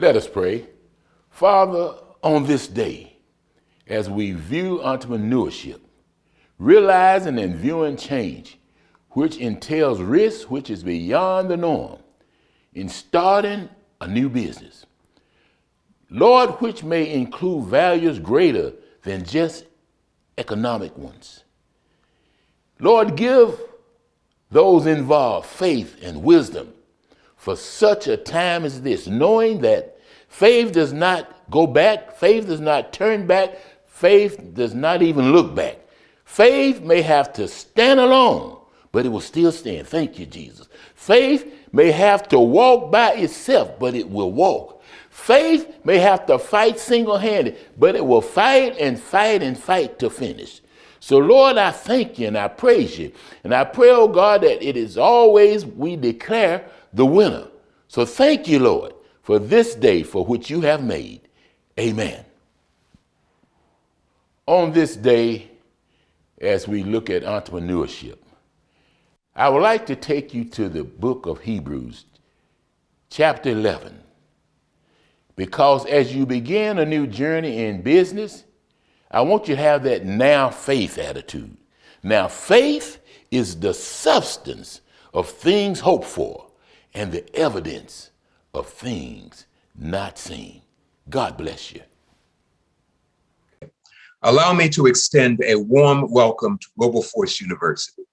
Let us pray. Father, on this day, as we view entrepreneurship, realizing and viewing change, which entails risk which is beyond the norm, in starting a new business, Lord, which may include values greater than just economic ones. Lord, give those involved faith and wisdom for such a time as this, knowing that faith does not go back, faith does not turn back, faith does not even look back. Faith may have to stand alone, but it will still stand. Thank you, Jesus. Faith may have to walk by itself, but it will walk. Faith may have to fight single-handed, but it will fight and fight and fight to finish. So, Lord, I thank you and I praise you. And I pray, oh God, that it is always we declare the winner. So thank you, Lord, for this day for which you have made. Amen. On this day, as we look at entrepreneurship, I would like to take you to the book of Hebrews, chapter 11. Because as you begin a new journey in business, I want you to have that now faith attitude. Now faith is the substance of things hoped for and the evidence of things not seen. God bless you. Allow me to extend a warm welcome to Wilberforce University.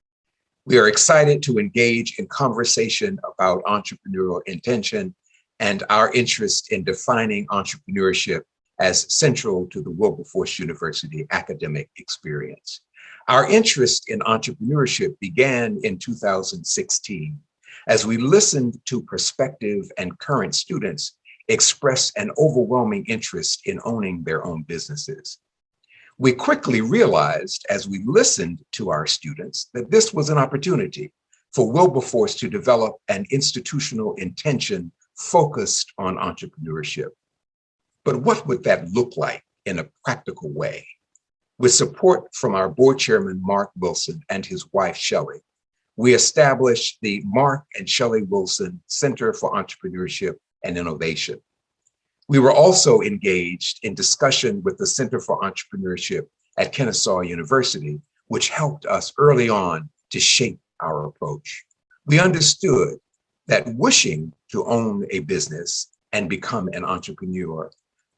We are excited to engage in conversation about entrepreneurial intention and our interest in defining entrepreneurship as central to the Wilberforce University academic experience. Our interest in entrepreneurship began in 2016 as we listened to prospective and current students express an overwhelming interest in owning their own businesses. We quickly realized as we listened to our students that this was an opportunity for Wilberforce to develop an institutional intention focused on entrepreneurship. But what would that look like in a practical way? With support from our board chairman, Mark Wilson, and his wife, Shelley, we established the Mark and Shelley Wilson Center for Entrepreneurship and Innovation. We were also engaged in discussion with the Center for Entrepreneurship at Kennesaw University, which helped us early on to shape our approach. We understood that wishing to own a business and become an entrepreneur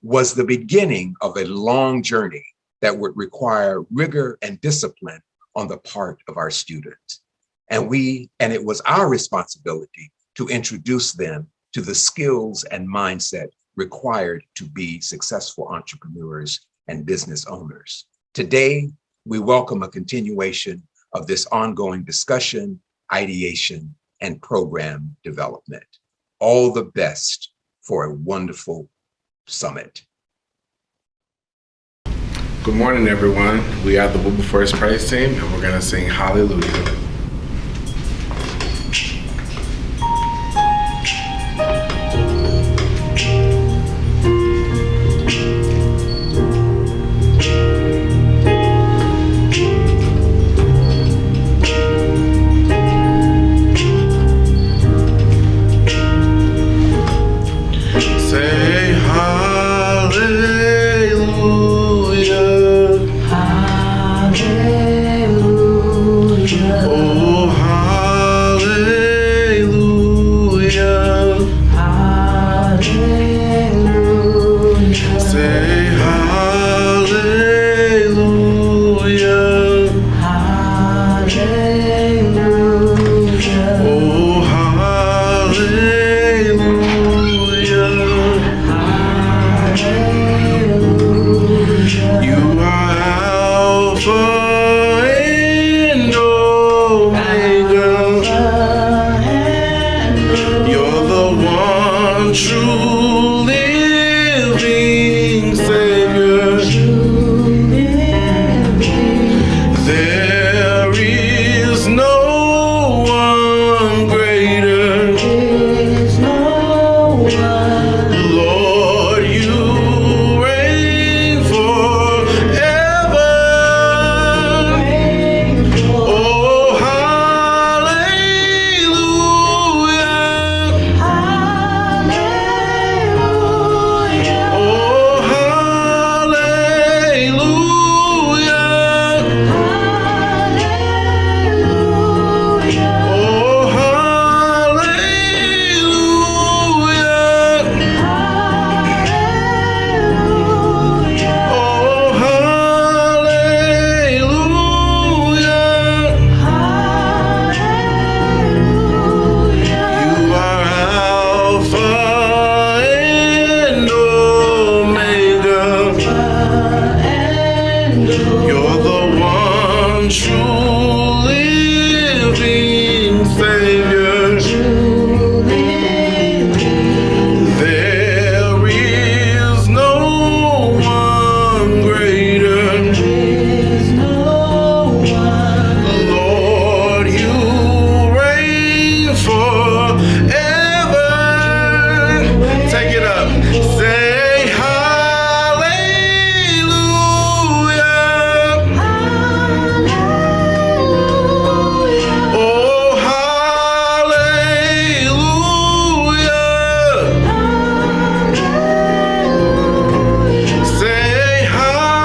was the beginning of a long journey that would require rigor and discipline on the part of our students. And it was our responsibility to introduce them to the skills and mindset required to be successful entrepreneurs and business owners. Today, we welcome a continuation of this ongoing discussion, ideation, and program development. All the best for a wonderful summit. Good morning, everyone. We are the Wilberforce Praise Team, and we're going to sing Hallelujah. Hallelujah. You're the one true living Savior. There is no one greater. Lord, you reign forever. Take it up. Say hallelujah. Oh, hallelujah. Say hallelujah.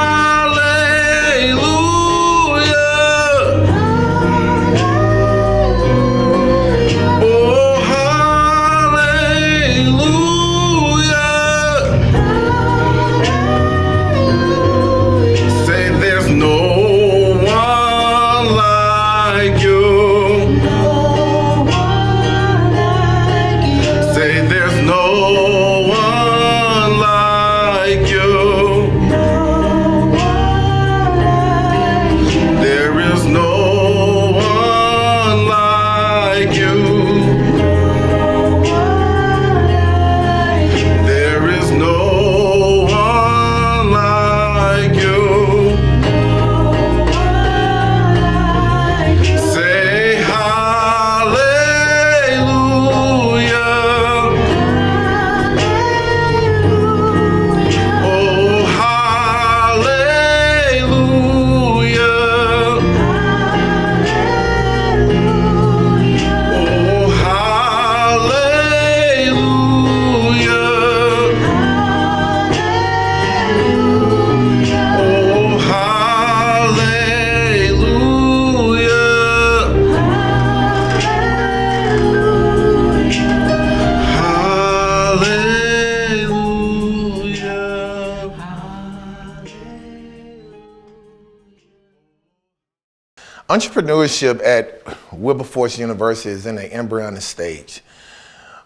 Oh, hallelujah. Say there's no one like you. Say there's no one like you. There is no one like you. There is no one like you. Say hallelujah. Oh, hallelujah. Oh, hallelujah. Oh, Entrepreneurship at Wilberforce University is in the embryonic stage.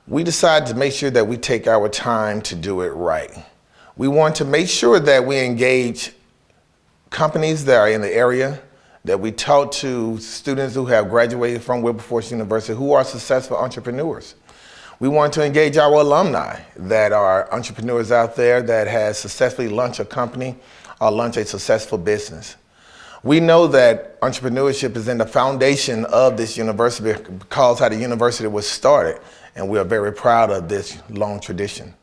We decided to make sure that we take our time to do it right. We want to make sure that we engage companies that are in the area, that we talk to students who have graduated from Wilberforce University who are successful entrepreneurs. We want to engage our alumni that are entrepreneurs out there that has successfully launched a company or launched a successful business. We know that entrepreneurship is in the foundation of this university because how the university was started, and we are very proud of this long tradition.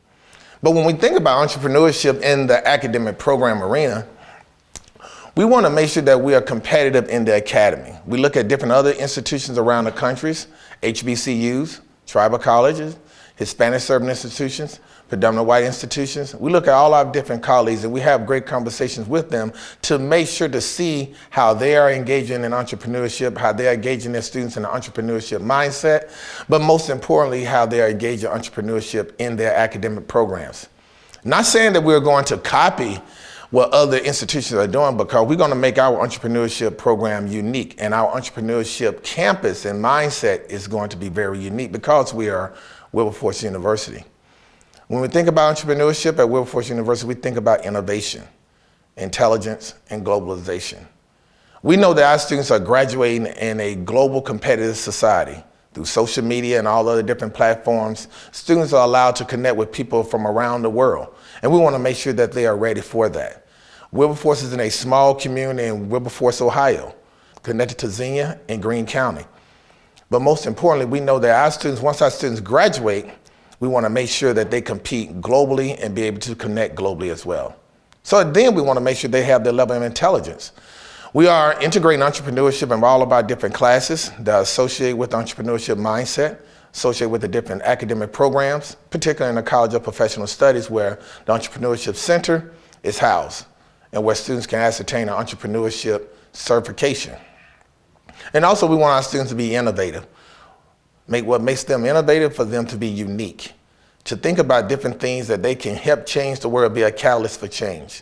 But when we think about entrepreneurship in the academic program arena, we want to make sure that we are competitive in the academy. We look at different other institutions around the countries, HBCUs, tribal colleges, Hispanic serving institutions, predominant white institutions. We look at all our different colleagues and we have great conversations with them to make sure to see how they are engaging in entrepreneurship, how they are engaging their students in the entrepreneurship mindset, but most importantly, how they are engaging entrepreneurship in their academic programs. Not saying that we're going to copy what other institutions are doing, because we're going to make our entrepreneurship program unique, and our entrepreneurship campus and mindset is going to be very unique because we are Wilberforce University. When we think about entrepreneurship at Wilberforce University, we think about innovation, intelligence, and globalization. We know that our students are graduating in a global competitive society. Through social media and all other different platforms, students are allowed to connect with people from around the world, and we want to make sure that they are ready for that. Wilberforce is in a small community in Wilberforce, Ohio, connected to Xenia and Greene County. But most importantly, we know that our students, once our students graduate, we want to make sure that they compete globally and be able to connect globally as well. So then we want to make sure they have their level of intelligence. We are integrating entrepreneurship in all of our different classes that are associated with the entrepreneurship mindset, associated with the different academic programs, particularly in the College of Professional Studies, where the Entrepreneurship Center is housed and where students can ascertain an entrepreneurship certification. And also we want our students to be innovative. Make what makes them innovative for them to be unique, to think about different things that they can help change the world, be a catalyst for change.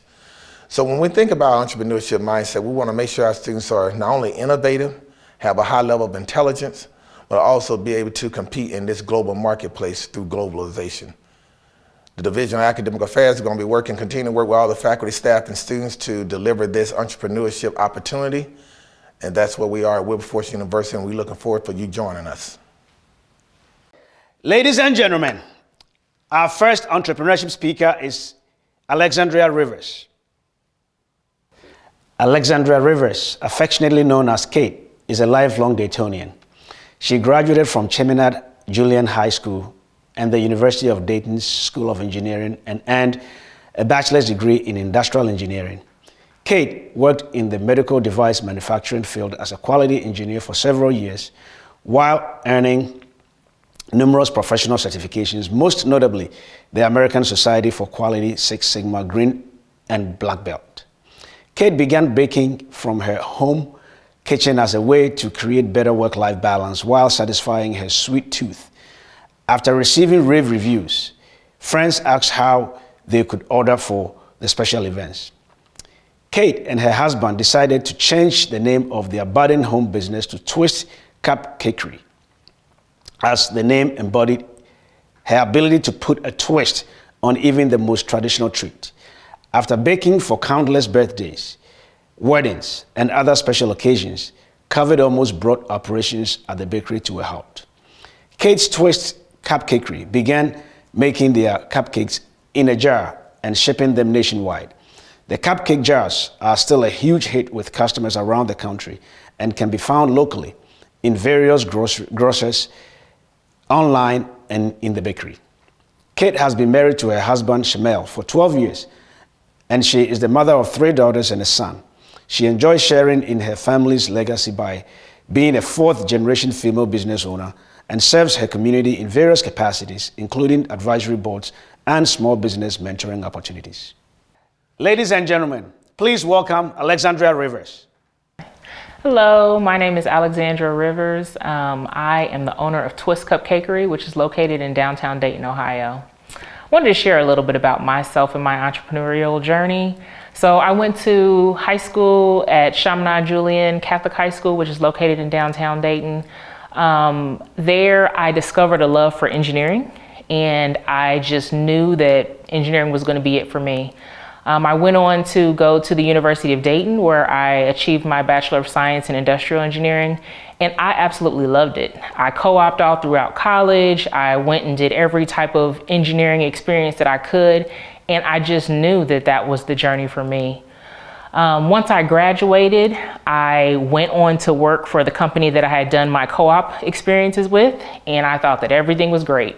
So when we think about entrepreneurship mindset, we want to make sure our students are not only innovative, have a high level of intelligence, but also be able to compete in this global marketplace through globalization. The Division of Academic Affairs is going to be continue to work with all the faculty, staff, and students to deliver this entrepreneurship opportunity. And that's what we are at Wilberforce University, and we're looking forward for you joining us. Ladies and gentlemen, our first entrepreneurship speaker is Alexandria Rivers. Alexandria Rivers, affectionately known as Kate, is a lifelong Daytonian. She graduated from Chaminade Julian High School and the University of Dayton's School of Engineering and earned a bachelor's degree in industrial engineering. Kate worked in the medical device manufacturing field as a quality engineer for several years while earning numerous professional certifications, most notably the American Society for Quality Six Sigma Green and Black Belt. Kate began baking from her home kitchen as a way to create better work-life balance while satisfying her sweet tooth. After receiving rave reviews, friends asked how they could order for the special events. Kate and her husband decided to change the name of their budding home business to Twist Cupcakery, as the name embodied her ability to put a twist on even the most traditional treat. After baking for countless birthdays, weddings, and other special occasions, COVID almost brought operations at the bakery to a halt. Kate's Twist Cupcakery began making their cupcakes in a jar and shipping them nationwide. The cupcake jars are still a huge hit with customers around the country and can be found locally in various grocers, online, and in the bakery. Kate has been married to her husband, Shamel, for 12 years, and she is the mother of 3 daughters and a son. She enjoys sharing in her family's legacy by being a 4th-generation female business owner and serves her community in various capacities, including advisory boards and small business mentoring opportunities. Ladies and gentlemen, please welcome Alexandria Rivers. Hello, my name is Alexandria Rivers. I am the owner of Twist Cupcakery, which is located in downtown Dayton, Ohio. I wanted to share a little bit about myself and my entrepreneurial journey. So I went to high school at Chaminade Julian Catholic High School, which is located in downtown Dayton. There I discovered a love for engineering, and I just knew that engineering was going to be it for me. I went on to go to the University of Dayton, where I achieved my Bachelor of Science in Industrial Engineering, and I absolutely loved it. I co-opted all throughout college. I went and did every type of engineering experience that I could, and I just knew that that was the journey for me. Once I graduated, I went on to work for the company that I had done my co-op experiences with, and I thought that everything was great.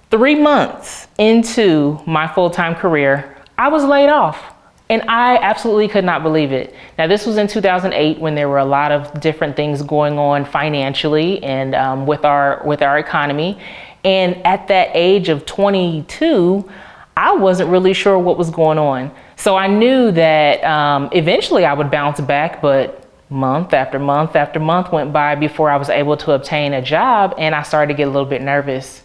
3 months into my full-time career, I was laid off, and I absolutely could not believe it. Now, this was in 2008 when there were a lot of different things going on financially and with our economy. And at that age of 22, I wasn't really sure what was going on. So I knew that eventually I would bounce back, but month after month after month went by before I was able to obtain a job, and I started to get a little bit nervous.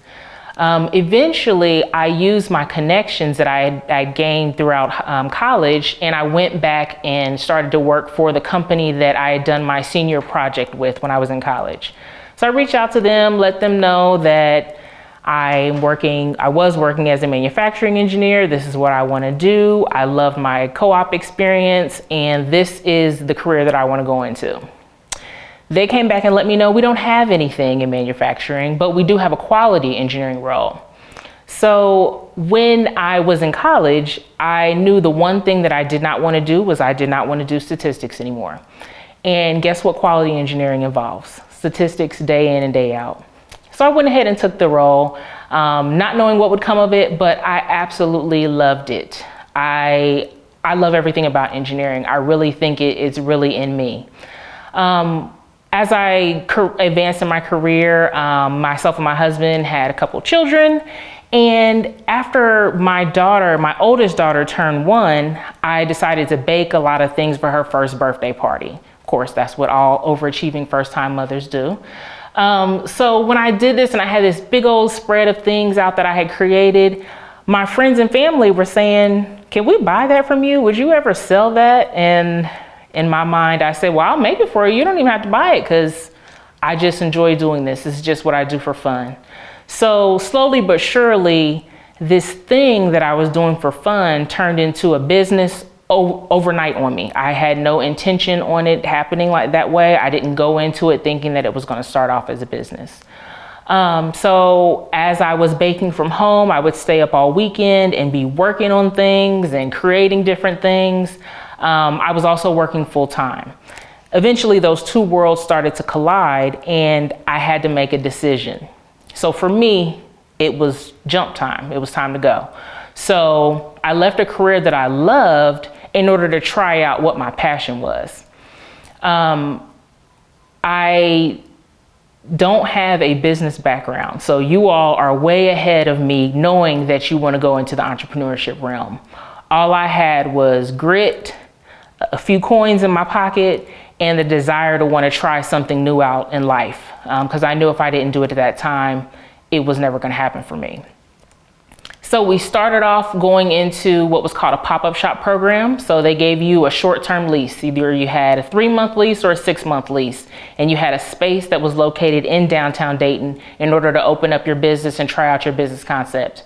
Eventually, I used my connections that I had gained throughout college, and I went back and started to work for the company that I had done my senior project with when I was in college. So I reached out to them, let them know that I was working as a manufacturing engineer. This is what I want to do. I love my co-op experience, and this is the career that I want to go into. They came back and let me know we don't have anything in manufacturing, but we do have a quality engineering role. So when I was in college, I knew the one thing that I did not want to do was I did not want to do statistics anymore. And guess what quality engineering involves? Statistics day in and day out. So I went ahead and took the role, not knowing what would come of it, but I absolutely loved it. I love everything about engineering. I really think it's really in me. As I advanced in my career, myself and my husband had a couple children. And after my oldest daughter turned 1, I decided to bake a lot of things for her first birthday party. Of course, that's what all overachieving first-time mothers do. So when I did this and I had this big old spread of things out that I had created, my friends and family were saying, "Can we buy that from you? Would you ever sell that?" And in my mind, I said, "Well, I'll make it for you. You don't even have to buy it because I just enjoy doing this. This is just what I do for fun." So slowly but surely, this thing that I was doing for fun turned into a business overnight on me. I had no intention on it happening like that way. I didn't go into it thinking that it was going to start off as a business. So as I was baking from home, I would stay up all weekend and be working on things and creating different things. I was also working full time. Eventually, those two worlds started to collide and I had to make a decision. So for me, it was jump time. It was time to go. So I left a career that I loved in order to try out what my passion was. I don't have a business background. So you all are way ahead of me knowing that you want to go into the entrepreneurship realm. All I had was grit, a few coins in my pocket, and the desire to want to try something new out in life. Because I knew if I didn't do it at that time, it was never going to happen for me. So we started off going into what was called a pop-up shop program. So they gave you a short-term lease. Either you had a 3-month lease or a 6-month lease. And you had a space that was located in downtown Dayton in order to open up your business and try out your business concept.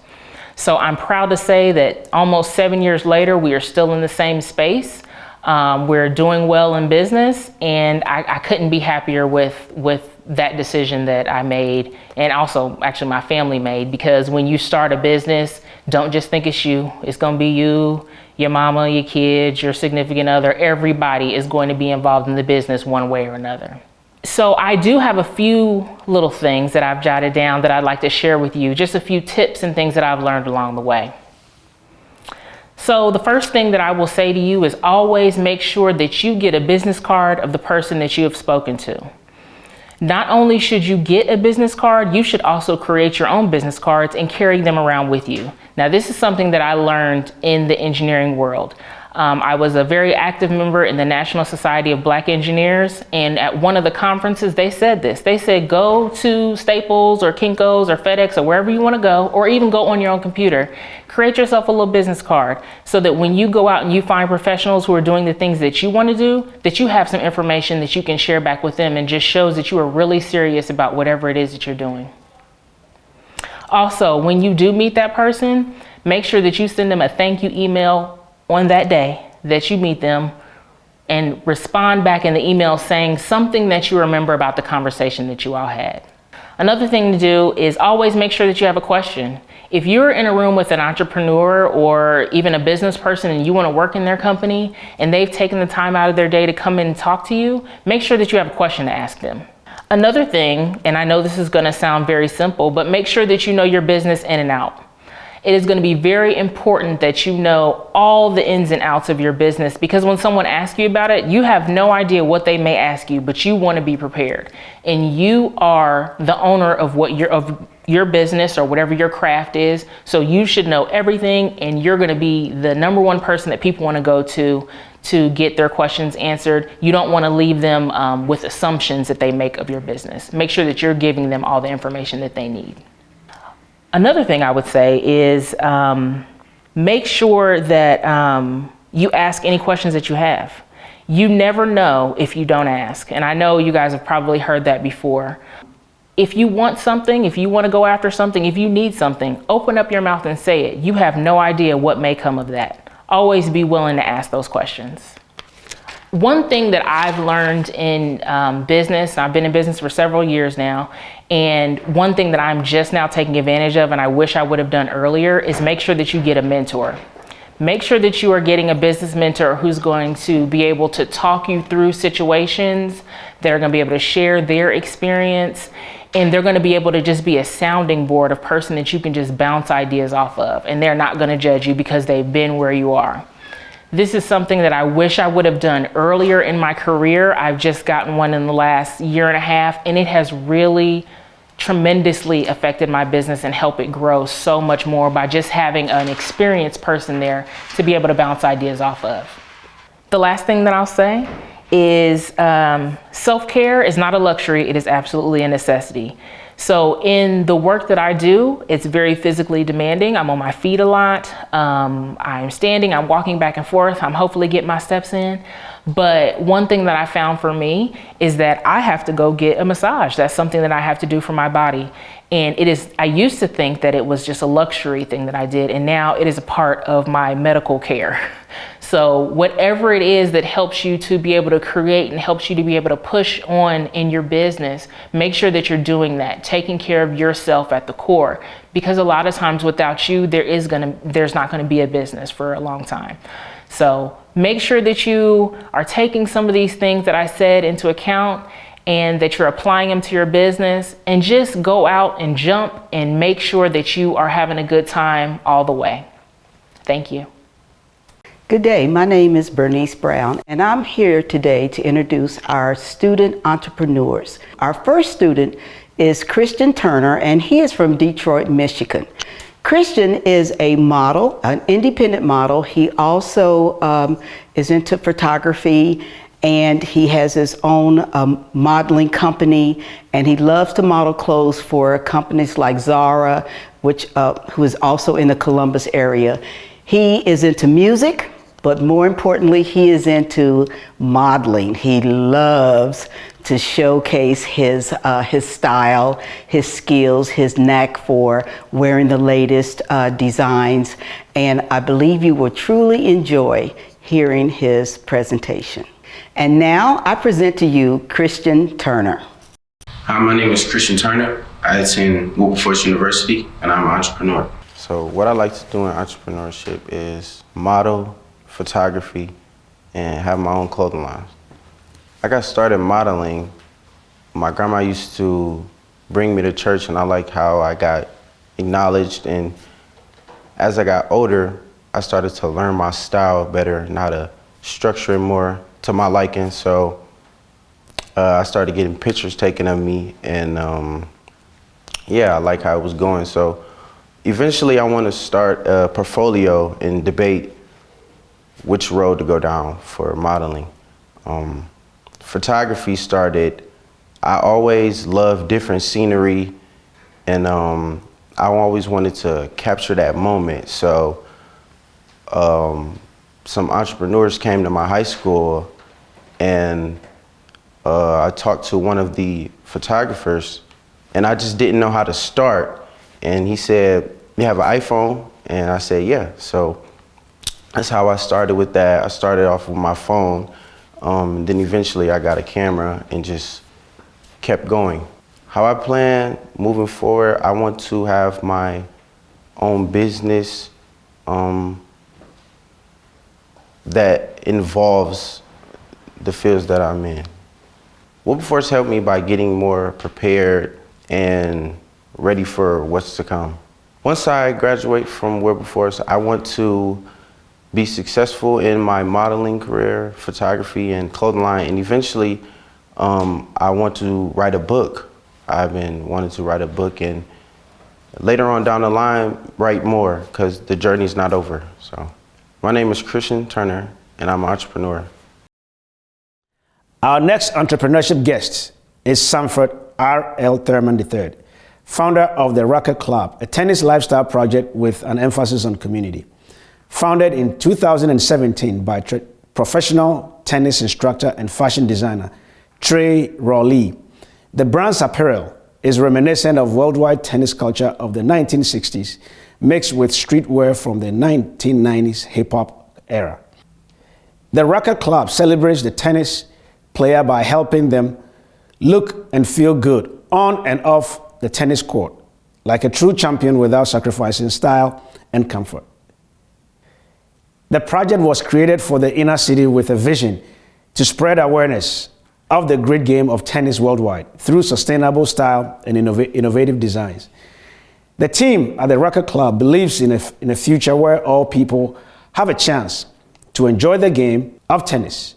So I'm proud to say that almost 7 years later, we are still in the same space. We're doing well in business, and I couldn't be happier with that decision that I made, and also actually my family made, because when you start a business, don't just think it's you. It's going to be you, your mama, your kids, your significant other. Everybody is going to be involved in the business one way or another. So I do have a few little things that I've jotted down that I'd like to share with you, just a few tips and things that I've learned along the way. So the first thing that I will say to you is always make sure that you get a business card of the person that you have spoken to. Not only should you get a business card, you should also create your own business cards and carry them around with you. Now, this is something that I learned in the engineering world. I was a very active member in the National Society of Black Engineers, and at one of the conferences, they said this. They said, go to Staples or Kinko's or FedEx or wherever you want to go, or even go on your own computer. Create yourself a little business card so that when you go out and you find professionals who are doing the things that you want to do, that you have some information that you can share back with them, and just shows that you are really serious about whatever it is that you're doing. Also, when you do meet that person, make sure that you send them a thank you email on that day that you meet them, and respond back in the email saying something that you remember about the conversation that you all had. Another thing to do is always make sure that you have a question. If you're in a room with an entrepreneur or even a business person and you want to work in their company and they've taken the time out of their day to come in and talk to you, make sure that you have a question to ask them. Another thing, and I know this is going to sound very simple, but make sure that you know your business in and out. It is going to be very important that you know all the ins and outs of your business, because when someone asks you about it, you have no idea what they may ask you, but you want to be prepared. And you are the owner of your business or whatever your craft is. So you should know everything, and you're going to be the number one person that people want to go to get their questions answered. You don't want to leave them with assumptions that they make of your business. Make sure that you're giving them all the information that they need. Another thing I would say is make sure that you ask any questions that you have. You never know if you don't ask. And I know you guys have probably heard that before. If you want something, if you want to go after something, if you need something, open up your mouth and say it. You have no idea what may come of that. Always be willing to ask those questions. One thing that I've learned in business, I've been in business for several years now, and one thing that I'm just now taking advantage of, and I wish I would have done earlier, is make sure that you get a mentor. Make sure that you are getting a business mentor who's going to be able to talk you through situations, that are going to be able to share their experience, and they're going to be able to just be a sounding board, a person that you can just bounce ideas off of, and they're not going to judge you because they've been where you are. This is something that I wish I would have done earlier in my career. I've just gotten one in the last year and a half, and it has really tremendously affected my business and helped it grow so much more by just having an experienced person there to be able to bounce ideas off of. The last thing that I'll say is self-care is not a luxury, it is absolutely a necessity. So in the work that I do, it's very physically demanding. I'm on my feet a lot. I'm standing, I'm walking back and forth. I'm hopefully getting my steps in. But one thing that I found for me is that I have to go get a massage. That's something that I have to do for my body. And I used to think that it was just a luxury thing that I did, and now it is a part of my medical care. So whatever it is that helps you to be able to create and helps you to be able to push on in your business, make sure that you're doing that, taking care of yourself at the core. Because a lot of times without you, there's not gonna be a business for a long time. So make sure that you are taking some of these things that I said into account and that you're applying them to your business, and just go out and jump and make sure that you are having a good time all the way. Thank you. Good day, my name is Bernice Brown, and I'm here today to introduce our student entrepreneurs. Our first student is Christian Turner, and he is from Detroit, Michigan. Christian is a model, an independent model. He also is into photography, and he has his own modeling company, and he loves to model clothes for companies like Zara, who is also in the Columbus area. He is into music, but more importantly, he is into modeling. He loves to showcase his style, his skills, his knack for wearing the latest designs, and I believe you will truly enjoy hearing his presentation. And now I present to you Christian Turner. Hi, my name is Christian Turner. I attend Wilberforce University, and I'm an entrepreneur. So what I like to do in entrepreneurship is model, photography, and have my own clothing lines. I got started modeling. My grandma used to bring me to church, and I liked how I got acknowledged. And as I got older, I started to learn my style better and how to structure it more to my liking. So I started getting pictures taken of me, and yeah, I like how it was going. So eventually I want to start a portfolio and debate which road to go down for modeling. Photography started, I always loved different scenery, and I always wanted to capture that moment. So some entrepreneurs came to my high school, and I talked to one of the photographers, and I just didn't know how to start. And he said, "You have an iPhone?" And I said, "Yeah." So that's how I started with that. I started off with my phone, then eventually I got a camera and just kept going. How I plan moving forward, I want to have my own business that involves the fields that I'm in. Wilberforce helped me by getting more prepared and ready for what's to come. Once I graduate from Wilberforce, I want to be successful in my modeling career, photography, and clothing line, and eventually I want to write a book. I've been wanting to write a book, and later on down the line, write more, because the journey's not over. So my name is Christian Turner, and I'm an entrepreneur. Our next entrepreneurship guest is Sanford R.L. Thurman III, founder of the Rocket Club, a tennis lifestyle project with an emphasis on community. Founded in 2017 by professional tennis instructor and fashion designer Trey Rowley, the brand's apparel is reminiscent of worldwide tennis culture of the 1960s, mixed with streetwear from the 1990s hip-hop era. The Rocket Club celebrates the tennis player by helping them look and feel good on and off the tennis court, like a true champion without sacrificing style and comfort. The project was created for the inner city with a vision to spread awareness of the great game of tennis worldwide through sustainable style and innovative designs. The team at the Rocket Club believes in a future where all people have a chance to enjoy the game of tennis.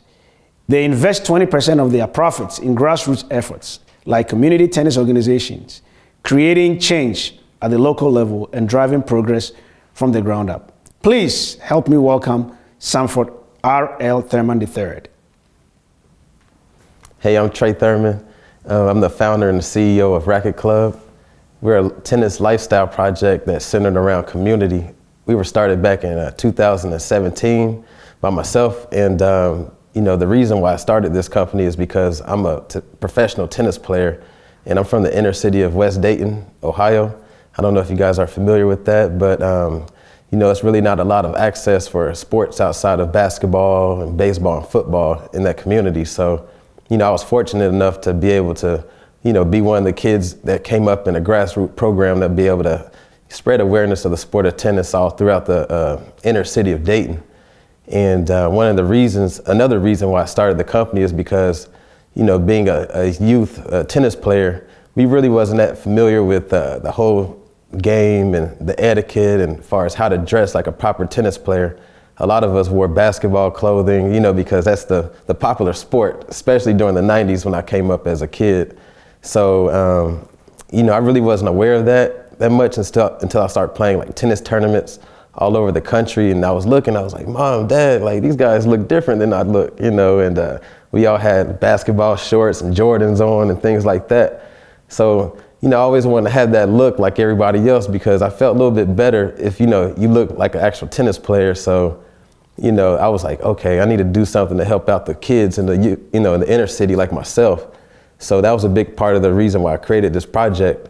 They invest 20% of their profits in grassroots efforts like community tennis organizations, creating change at the local level and driving progress from the ground up. Please help me welcome Sanford R.L. Thurman III. Hey, I'm Trey Thurman. I'm the founder and the CEO of Rocket Club. We're a tennis lifestyle project that's centered around community. We were started back in 2017 by myself and the reason why I started this company is because I'm a professional tennis player, and I'm from the inner city of West Dayton, Ohio. I don't know if you guys are familiar with that, but it's really not a lot of access for sports outside of basketball and baseball and football in that community. So, I was fortunate enough to be able to, be one of the kids that came up in a grassroots program that be able to spread awareness of the sport of tennis all throughout the inner city of Dayton. And another reason why I started the company is because, being a youth tennis player, we really wasn't that familiar with the whole game and the etiquette and as far as how to dress like a proper tennis player. A lot of us wore basketball clothing, because that's the popular sport, especially during the 90s when I came up as a kid. So, I really wasn't aware of that much until I started playing like tennis tournaments all over the country. And I was like, Mom, Dad, like these guys look different than I look, and we all had basketball shorts and Jordans on and things like that. So, I always wanted to have that look like everybody else because I felt a little bit better if, you look like an actual tennis player. So, I was like, okay, I need to do something to help out the kids in the inner city like myself. So that was a big part of the reason why I created this project.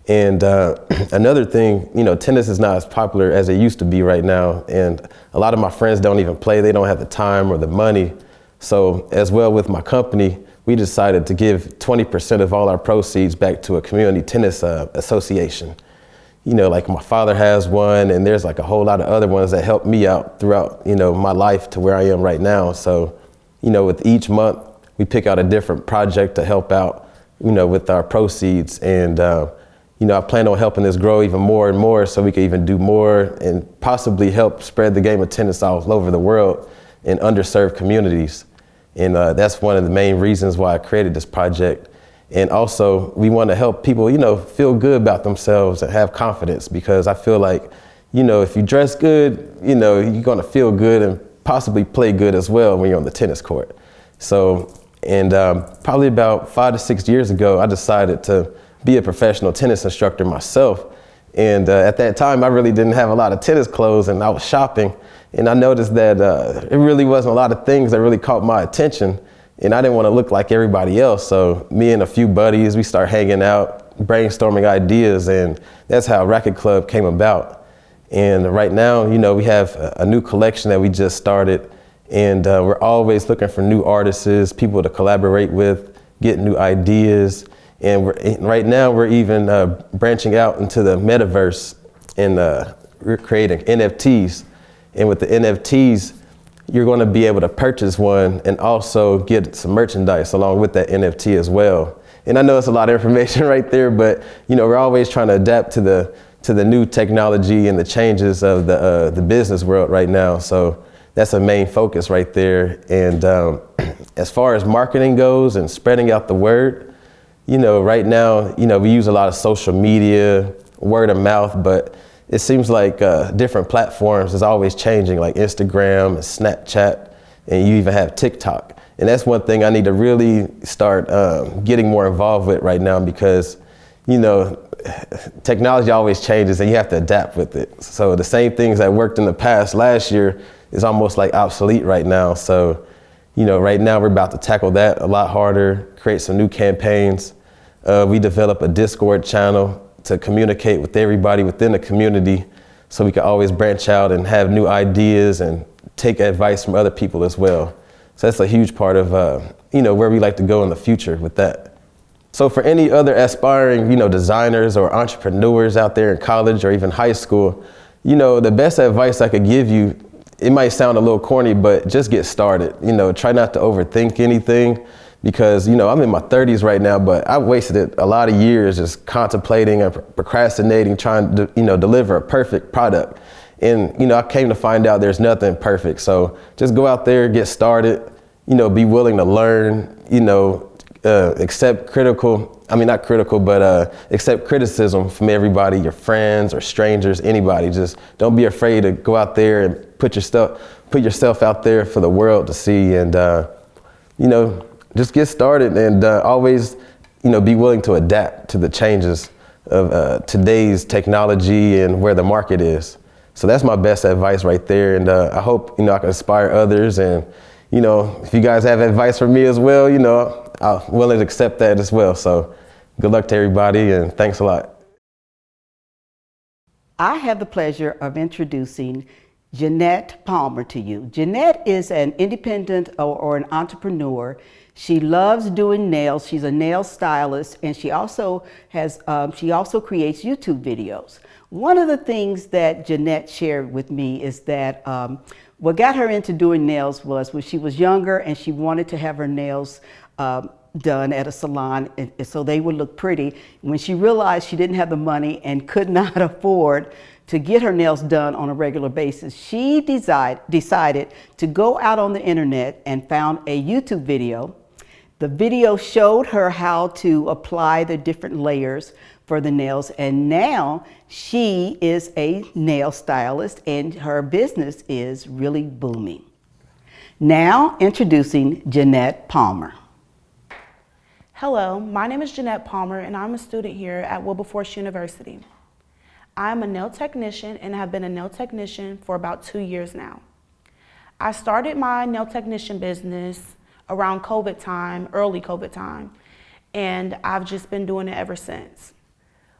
And another thing, tennis is not as popular as it used to be right now. And a lot of my friends don't even play. They don't have the time or the money. So as well with my company, we decided to give 20% of all our proceeds back to a community tennis association. Like my father has one, and there's like a whole lot of other ones that helped me out throughout, my life to where I am right now. So, with each month, we pick out a different project to help out, with our proceeds. And, I plan on helping this grow even more and more so we can even do more and possibly help spread the game of tennis all over the world in underserved communities. And that's one of the main reasons why I created this project. And also, we want to help people, feel good about themselves and have confidence, because I feel like, if you dress good, you're going to feel good and possibly play good as well when you're on the tennis court. So, and probably about 5 to 6 years ago, I decided to be a professional tennis instructor myself. And at that time, I really didn't have a lot of tennis clothes, and I was shopping. And I noticed that it really wasn't a lot of things that really caught my attention. And I didn't want to look like everybody else. So me and a few buddies, we started hanging out, brainstorming ideas. And that's how Racket Club came about. And right now, we have a new collection that we just started. And we're always looking for new artists, people to collaborate with, get new ideas. And right now, we're even branching out into the metaverse, and we're creating NFTs. And with the NFTs, you're going to be able to purchase one and also get some merchandise along with that NFT as well. And I know it's a lot of information right there, but we're always trying to adapt to the new technology and the changes of the business world right now. So that's a main focus right there. And as far as marketing goes and spreading out the word, right now, we use a lot of social media, word of mouth, but it seems like different platforms is always changing, like Instagram and Snapchat, and you even have TikTok. And that's one thing I need to really start getting more involved with right now, because, technology always changes and you have to adapt with it. So the same things that worked in the past last year is almost like obsolete right now. So, right now we're about to tackle that a lot harder, create some new campaigns. We develop a Discord channel to communicate with everybody within the community, so we can always branch out and have new ideas and take advice from other people as well. So that's a huge part of where we like to go in the future with that. So for any other aspiring designers or entrepreneurs out there in college or even high school, the best advice I could give you, it might sound a little corny, but just get started. Try not to overthink anything. Because, I'm in my 30s right now, but I wasted a lot of years just contemplating and procrastinating, trying to, deliver a perfect product. And, I came to find out there's nothing perfect. So just go out there, get started, be willing to learn, accept accept criticism from everybody, your friends or strangers, anybody. Just don't be afraid to go out there and put yourself out there for the world to see. And, just get started and always, be willing to adapt to the changes of today's technology and where the market is. So that's my best advice right there. And I hope, I can inspire others and, you know, if you guys have advice for me as well, you know, I'm willing to accept that as well. So good luck to everybody and thanks a lot. I have the pleasure of introducing Jeanette Palmer to you. Jeanette is an independent or an entrepreneur. She loves doing nails. She's a nail stylist, and she also creates YouTube videos. One of the things that Jeanette shared with me is that what got her into doing nails was when she was younger and she wanted to have her nails done at a salon so they would look pretty. When she realized she didn't have the money and could not afford to get her nails done on a regular basis, she decided to go out on the internet and found a YouTube video. The video showed her how to apply the different layers for the nails, and now she is a nail stylist and her business is really booming. Now introducing Jeanette Palmer. Hello, my name is Jeanette Palmer and I'm a student here at Wilberforce University. I'm a nail technician and have been a nail technician for about 2 years now. I started my nail technician business around COVID time, early COVID time, and I've just been doing it ever since.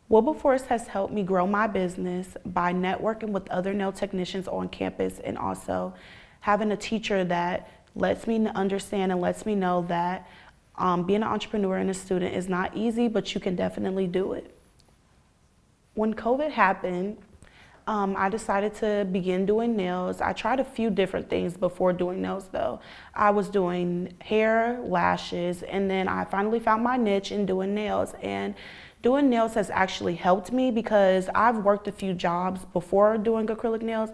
Wilberforce has helped me grow my business by networking with other nail technicians on campus and also having a teacher that lets me understand and lets me know that being an entrepreneur and a student is not easy, but you can definitely do it. When COVID happened, I decided to begin doing nails. I tried a few different things before doing nails though. I was doing hair, lashes, and then I finally found my niche in doing nails. And doing nails has actually helped me because I've worked a few jobs before doing acrylic nails,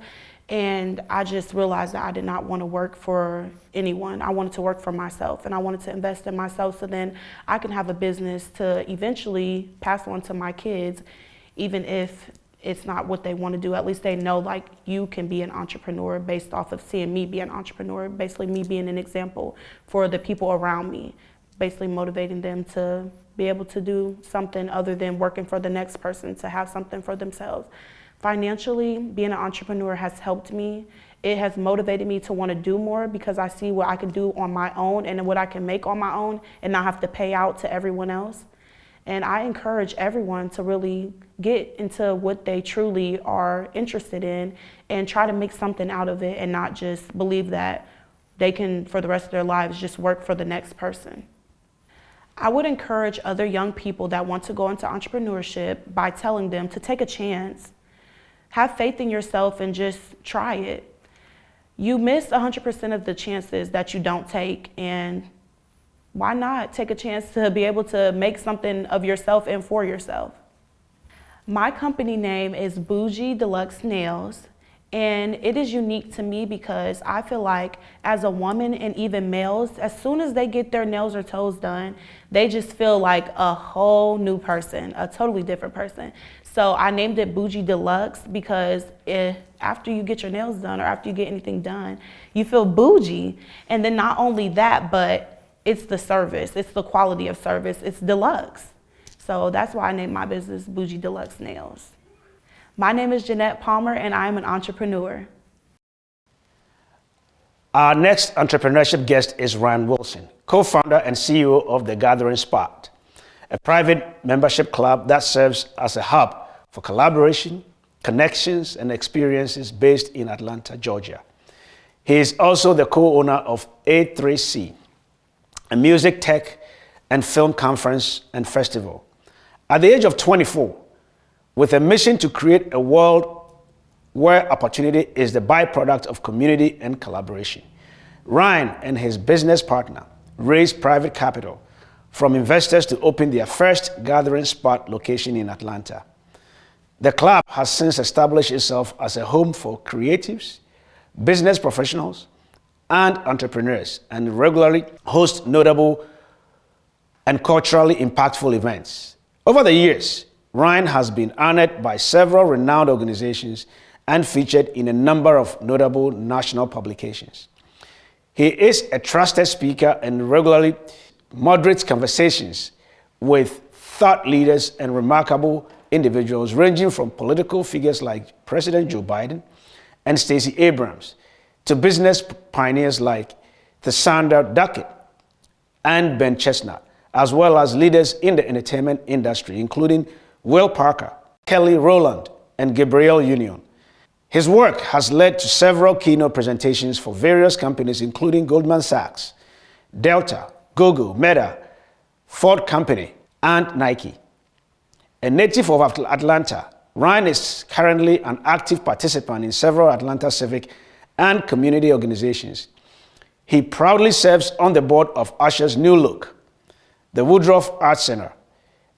and I just realized that I did not want to work for anyone. I wanted to work for myself, and I wanted to invest in myself so then I can have a business to eventually pass on to my kids, even if it's not what they want to do. At least they know like you can be an entrepreneur based off of seeing me be an entrepreneur, basically me being an example for the people around me, basically motivating them to be able to do something other than working for the next person, to have something for themselves. Financially, being an entrepreneur has helped me. It has motivated me to want to do more because I see what I can do on my own and what I can make on my own and not have to pay out to everyone else. And I encourage everyone to really get into what they truly are interested in and try to make something out of it and not just believe that they can, for the rest of their lives, just work for the next person. I would encourage other young people that want to go into entrepreneurship by telling them to take a chance. Have faith in yourself and just try it. You miss 100% of the chances that you don't take, and why not take a chance to be able to make something of yourself and for yourself? My company name is Bougie Deluxe Nails, and it is unique to me because I feel like as a woman and even males, as soon as they get their nails or toes done, they just feel like a whole new person, a totally different person. So I named it Bougie Deluxe because after you get your nails done or after you get anything done, you feel bougie. And then not only that, but it's the service, it's the quality of service, it's deluxe. So that's why I named my business Bougie Deluxe Nails. My name is Jeanette Palmer and I am an entrepreneur. Our next entrepreneurship guest is Ryan Wilson, co-founder and CEO of The Gathering Spot, a private membership club that serves as a hub for collaboration, connections, and experiences based in Atlanta, Georgia. He is also the co-owner of A3C, a music, tech, and film conference and festival. At the age of 24, with a mission to create a world where opportunity is the byproduct of community and collaboration, Ryan and his business partner raised private capital from investors to open their first Gathering Spot location in Atlanta. The club has since established itself as a home for creatives, business professionals, and entrepreneurs, and regularly hosts notable and culturally impactful events. Over the years, Ryan has been honored by several renowned organizations and featured in a number of notable national publications. He is a trusted speaker and regularly moderates conversations with thought leaders and remarkable individuals ranging from political figures like President Joe Biden and Stacey Abrams to business pioneers like Thasander Duckett, and Ben Chestnut, as well as leaders in the entertainment industry, including Will Parker, Kelly Rowland, and Gabrielle Union. His work has led to several keynote presentations for various companies, including Goldman Sachs, Delta, Google, Meta, Ford Company, and Nike. A native of Atlanta, Ryan is currently an active participant in several Atlanta civic and community organizations. He proudly serves on the board of Usher's New Look, the Woodruff Arts Center,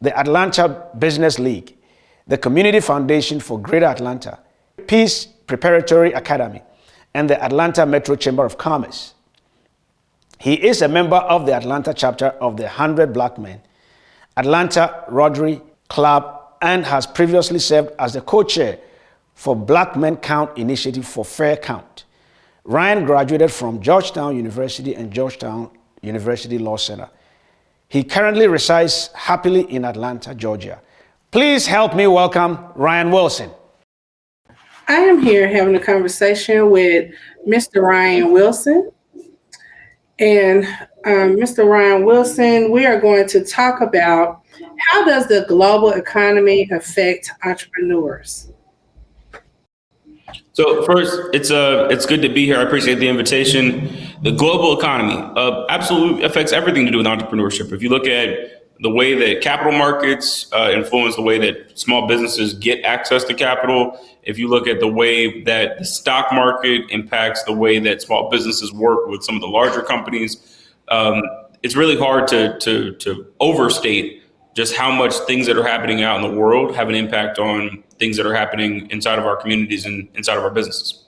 the Atlanta Business League, the Community Foundation for Greater Atlanta, Peace Preparatory Academy, and the Atlanta Metro Chamber of Commerce. He is a member of the Atlanta chapter of the 100 Black Men, Atlanta Rotary Club, and has previously served as the co-chair for Black Men Count Initiative for Fair Count. Ryan graduated from Georgetown University and Georgetown University Law Center. He currently resides happily in Atlanta, Georgia. Please help me welcome Ryan Wilson. I am here having a conversation with Mr. Ryan Wilson. And Mr. Ryan Wilson, we are going to talk about how does the global economy affect entrepreneurs? So first, it's good to be here. I appreciate the invitation. The global economy absolutely affects everything to do with entrepreneurship. If you look at the way that capital markets influence the way that small businesses get access to capital, if you look at the way that the stock market impacts the way that small businesses work with some of the larger companies, it's really hard to overstate just how much things that are happening out in the world have an impact on things that are happening inside of our communities and inside of our businesses.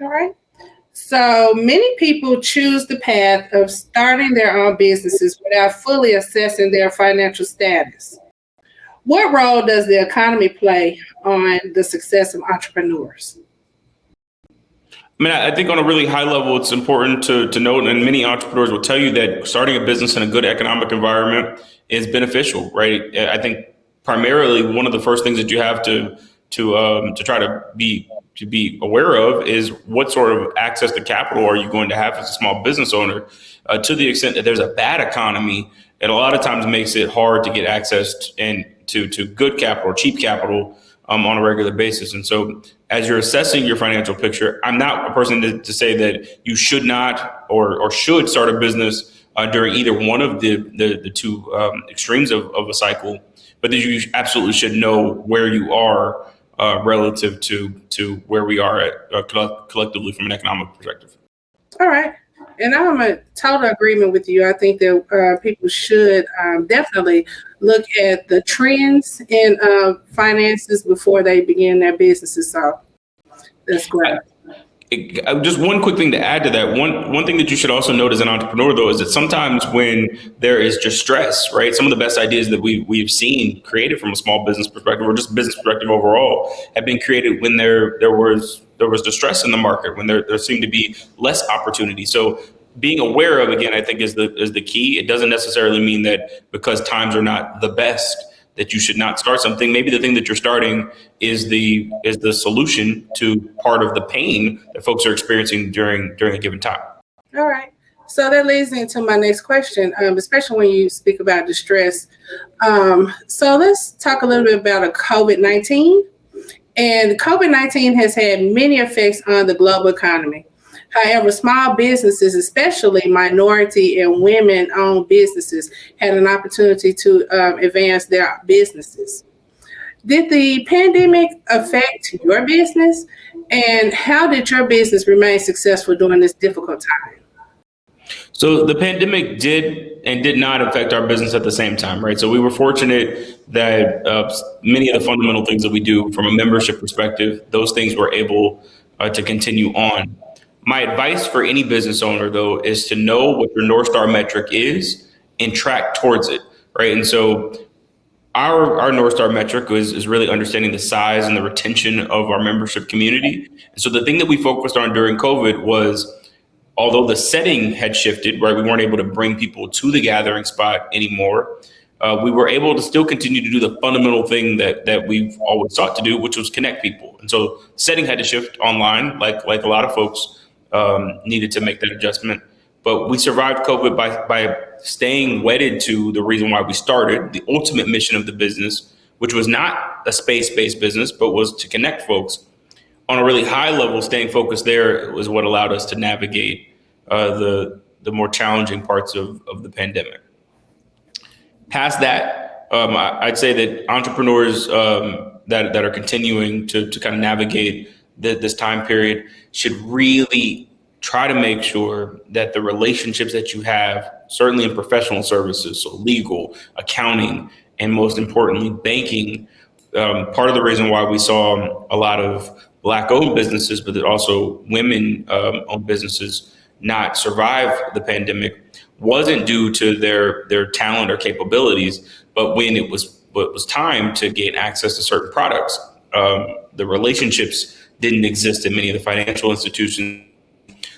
All right. So many people choose the path of starting their own businesses without fully assessing their financial status. What role does the economy play on the success of entrepreneurs? I mean, I think on a really high level, it's important to note, and many entrepreneurs will tell you that starting a business in a good economic environment is beneficial, right? I think primarily one of the first things that you have to try to be aware of is what sort of access to capital are you going to have as a small business owner. To the extent that there's a bad economy, it a lot of times makes it hard to get access to good capital, cheap capital on a regular basis. And so as you're assessing your financial picture, I'm not a person to say that you should not or should start a business during either one of the two extremes of a cycle, but that you absolutely should know where you are relative to where we are at collectively from an economic perspective. All right. And I'm in total agreement with you. I think that people should definitely look at the trends in finances before they begin their businesses. So that's great. Just one quick thing to add to that. One thing that you should also note as an entrepreneur, though, is that sometimes when there is distress, right, some of the best ideas that we've seen created from a small business perspective or just business perspective overall have been created when there was distress in the market, when there seemed to be less opportunity. So being aware of, again, I think is the key. It doesn't necessarily mean that because times are not the best that you should not start something. Maybe the thing that you're starting is the solution to part of the pain that folks are experiencing during a given time. All right. So that leads into my next question, especially when you speak about distress. So let's talk a little bit about COVID-19. And COVID-19 has had many effects on the global economy. However, small businesses, especially minority and women-owned businesses, had an opportunity to advance their businesses. Did the pandemic affect your business? And how did your business remain successful during this difficult time? So the pandemic did and did not affect our business at the same time, right? So we were fortunate that many of the fundamental things that we do from a membership perspective, those things were able to continue on. My advice for any business owner, though, is to know what your North Star metric is and track towards it, right? And so our North Star metric is really understanding the size and the retention of our membership community. And so the thing that we focused on during COVID was, although the setting had shifted, right, we weren't able to bring people to the gathering spot anymore. We were able to still continue to do the fundamental thing that we've always sought to do, which was connect people. And so setting had to shift online, like a lot of folks needed to make that adjustment. But we survived COVID by staying wedded to the reason why we started, the ultimate mission of the business, which was not a space-based business, but was to connect folks. On a really high level, staying focused there was what allowed us to navigate the more challenging parts of the pandemic. Past that, I'd say that entrepreneurs that are continuing to kind of navigate this time period should really try to make sure that the relationships that you have, certainly in professional services, so legal, accounting, and most importantly, banking. Part of the reason why we saw a lot of Black-owned businesses, but also women-owned businesses not survive the pandemic wasn't due to their talent or capabilities, but when it was time to gain access to certain products, the relationships didn't exist in many of the financial institutions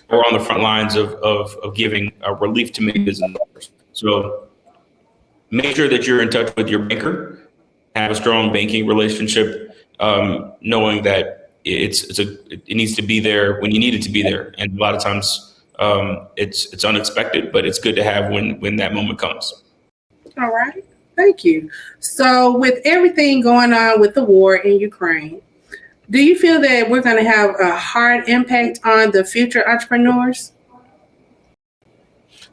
or on the front lines of giving relief to many business owners. So make sure that you're in touch with your banker, have a strong banking relationship, knowing that it needs to be there when you need it to be there. And a lot of times it's unexpected, but it's good to have when that moment comes. All right. Thank you. So with everything going on with the war in Ukraine, do you feel that we're going to have a hard impact on the future entrepreneurs?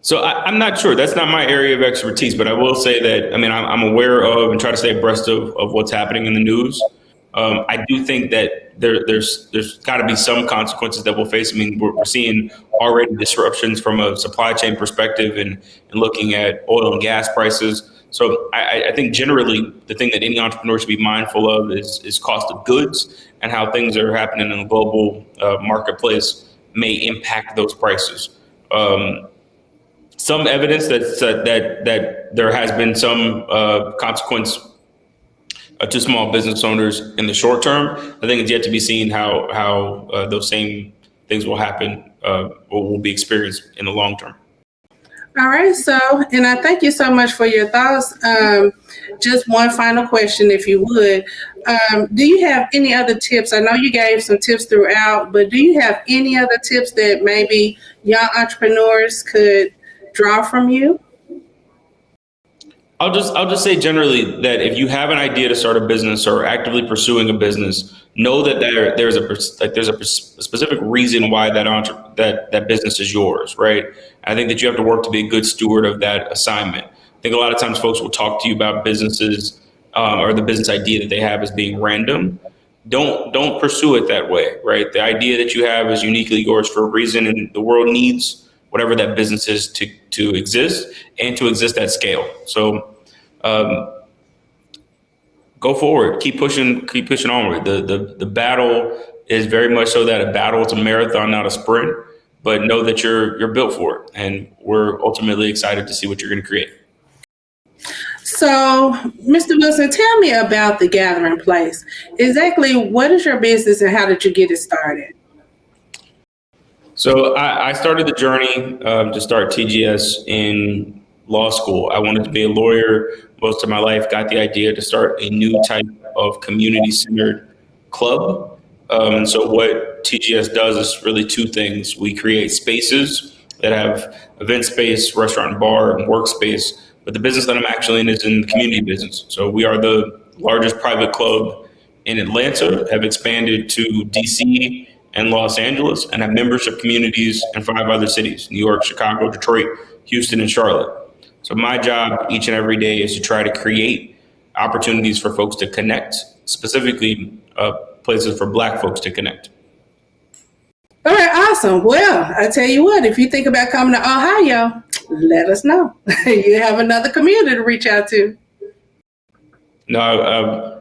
So I'm not sure. That's not my area of expertise, but I will say that, I'm aware of and try to stay abreast of what's happening in the news. I do think that there's got to be some consequences that we'll face. We're seeing already disruptions from a supply chain perspective and looking at oil and gas prices. So I think generally the thing that any entrepreneur should be mindful of is cost of goods and how things are happening in the global marketplace may impact those prices. Some evidence that there has been some consequence to small business owners in the short term. I think it's yet to be seen how those same things will happen or will be experienced in the long term. All right. So, and I thank you so much for your thoughts. Just one final question, if you would. Do you have any other tips? I know you gave some tips throughout, but do you have any other tips that maybe young entrepreneurs could draw from you? I'll just say generally that if you have an idea to start a business or actively pursuing a business, know that there's a specific reason why that business is yours, right? I think that you have to work to be a good steward of that assignment. I think a lot of times folks will talk to you about businesses or the business idea that they have as being random. Don't pursue it that way, right? The idea that you have is uniquely yours for a reason, and the world needs whatever that business is to exist and to exist at scale. So go forward, keep pushing onward. The battle is very much so that a battle, it's a marathon, not a sprint, but know that you're built for it. And we're ultimately excited to see what you're going to create. So, Mr. Wilson, tell me about the Gathering Place. Exactly what is your business and how did you get it started? So I started the journey to start TGS in law school. I wanted to be a lawyer most of my life, got the idea to start a new type of community-centered club. And so what TGS does is really two things. We create spaces that have event space, restaurant and bar, and workspace. But the business that I'm actually in is in the community business. So we are the largest private club in Atlanta, have expanded to DC and Los Angeles, and have membership communities in 5 other cities: New York, Chicago, Detroit, Houston, and Charlotte. So my job each and every day is to try to create opportunities for folks to connect, specifically places for Black folks to connect. All right, awesome. Well, I tell you what, if you think about coming to Ohio, let us know. You have another community to reach out to. No,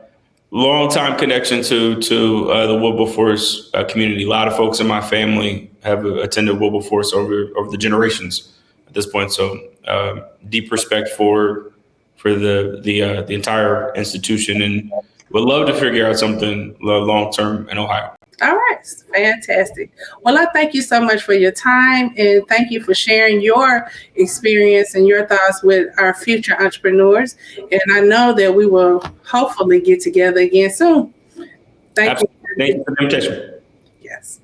long time connection to the Wilberforce community. A lot of folks in my family have attended Wilberforce over the generations at this point. So deep respect for the entire institution, and would love to figure out something long term in Ohio. All right, fantastic. Well, I thank you so much for your time, and thank you for sharing your experience and your thoughts with our future entrepreneurs. And I know that we will hopefully get together again soon. Thank you. Thank you for the invitation. Yes.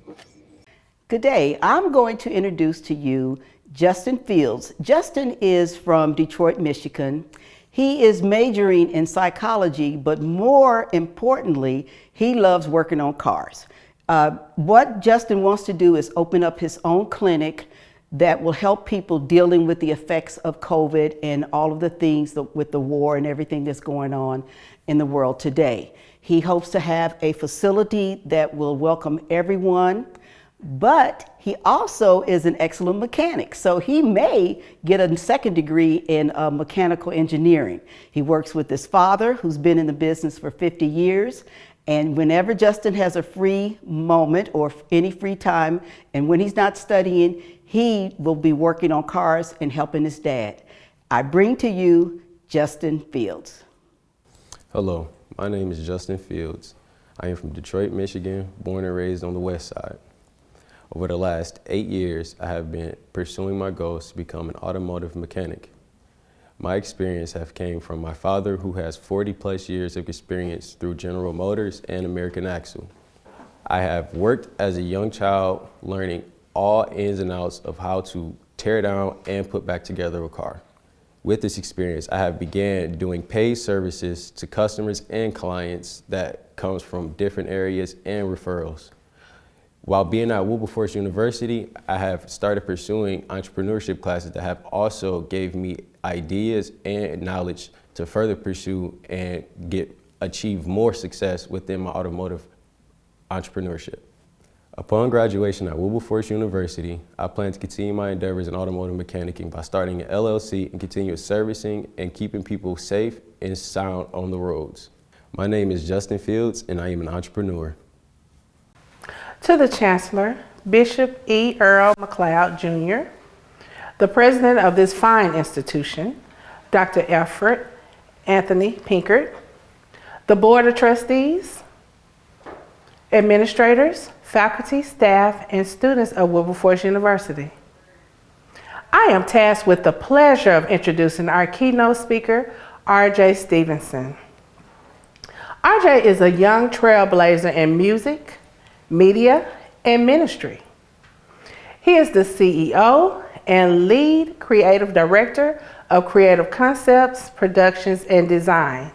Good day. I'm going to introduce to you Justin Fields. Justin is from Detroit, Michigan. He is majoring in psychology, but more importantly, he loves working on cars. What Justin wants to do is open up his own clinic that will help people dealing with the effects of COVID and all of the things with the war and everything that's going on in the world today. He hopes to have a facility that will welcome everyone, but he also is an excellent mechanic. So he may get a second degree in mechanical engineering. He works with his father, who's been in the business for 50 years. And whenever Justin has a free moment or any free time, and when he's not studying, he will be working on cars and helping his dad. I bring to you Justin Fields. Hello, my name is Justin Fields. I am from Detroit, Michigan, born and raised on the west side. Over the last 8 years, I have been pursuing my goals to become an automotive mechanic. My experience have came from my father, who has 40 plus years of experience through General Motors and American Axle. I have worked as a young child, learning all ins and outs of how to tear down and put back together a car. With this experience, I have began doing paid services to customers and clients that comes from different areas and referrals. While being at Wilberforce University, I have started pursuing entrepreneurship classes that have also gave me ideas and knowledge to further pursue and achieve more success within my automotive entrepreneurship. Upon graduation at Wilberforce University, I plan to continue my endeavors in automotive mechanicing by starting an LLC and continue servicing and keeping people safe and sound on the roads. My name is Justin Fields, and I am an entrepreneur. To the Chancellor, Bishop E. Earl McLeod, Jr., the President of this fine institution, Dr. Alfred Anthony Pinkert, the Board of Trustees, administrators, faculty, staff, and students of Wilberforce University. I am tasked with the pleasure of introducing our keynote speaker, R.J. Stevenson. R.J. is a young trailblazer in music, media, and ministry. He is the CEO and lead creative director of Creative Concepts, Productions, and Design,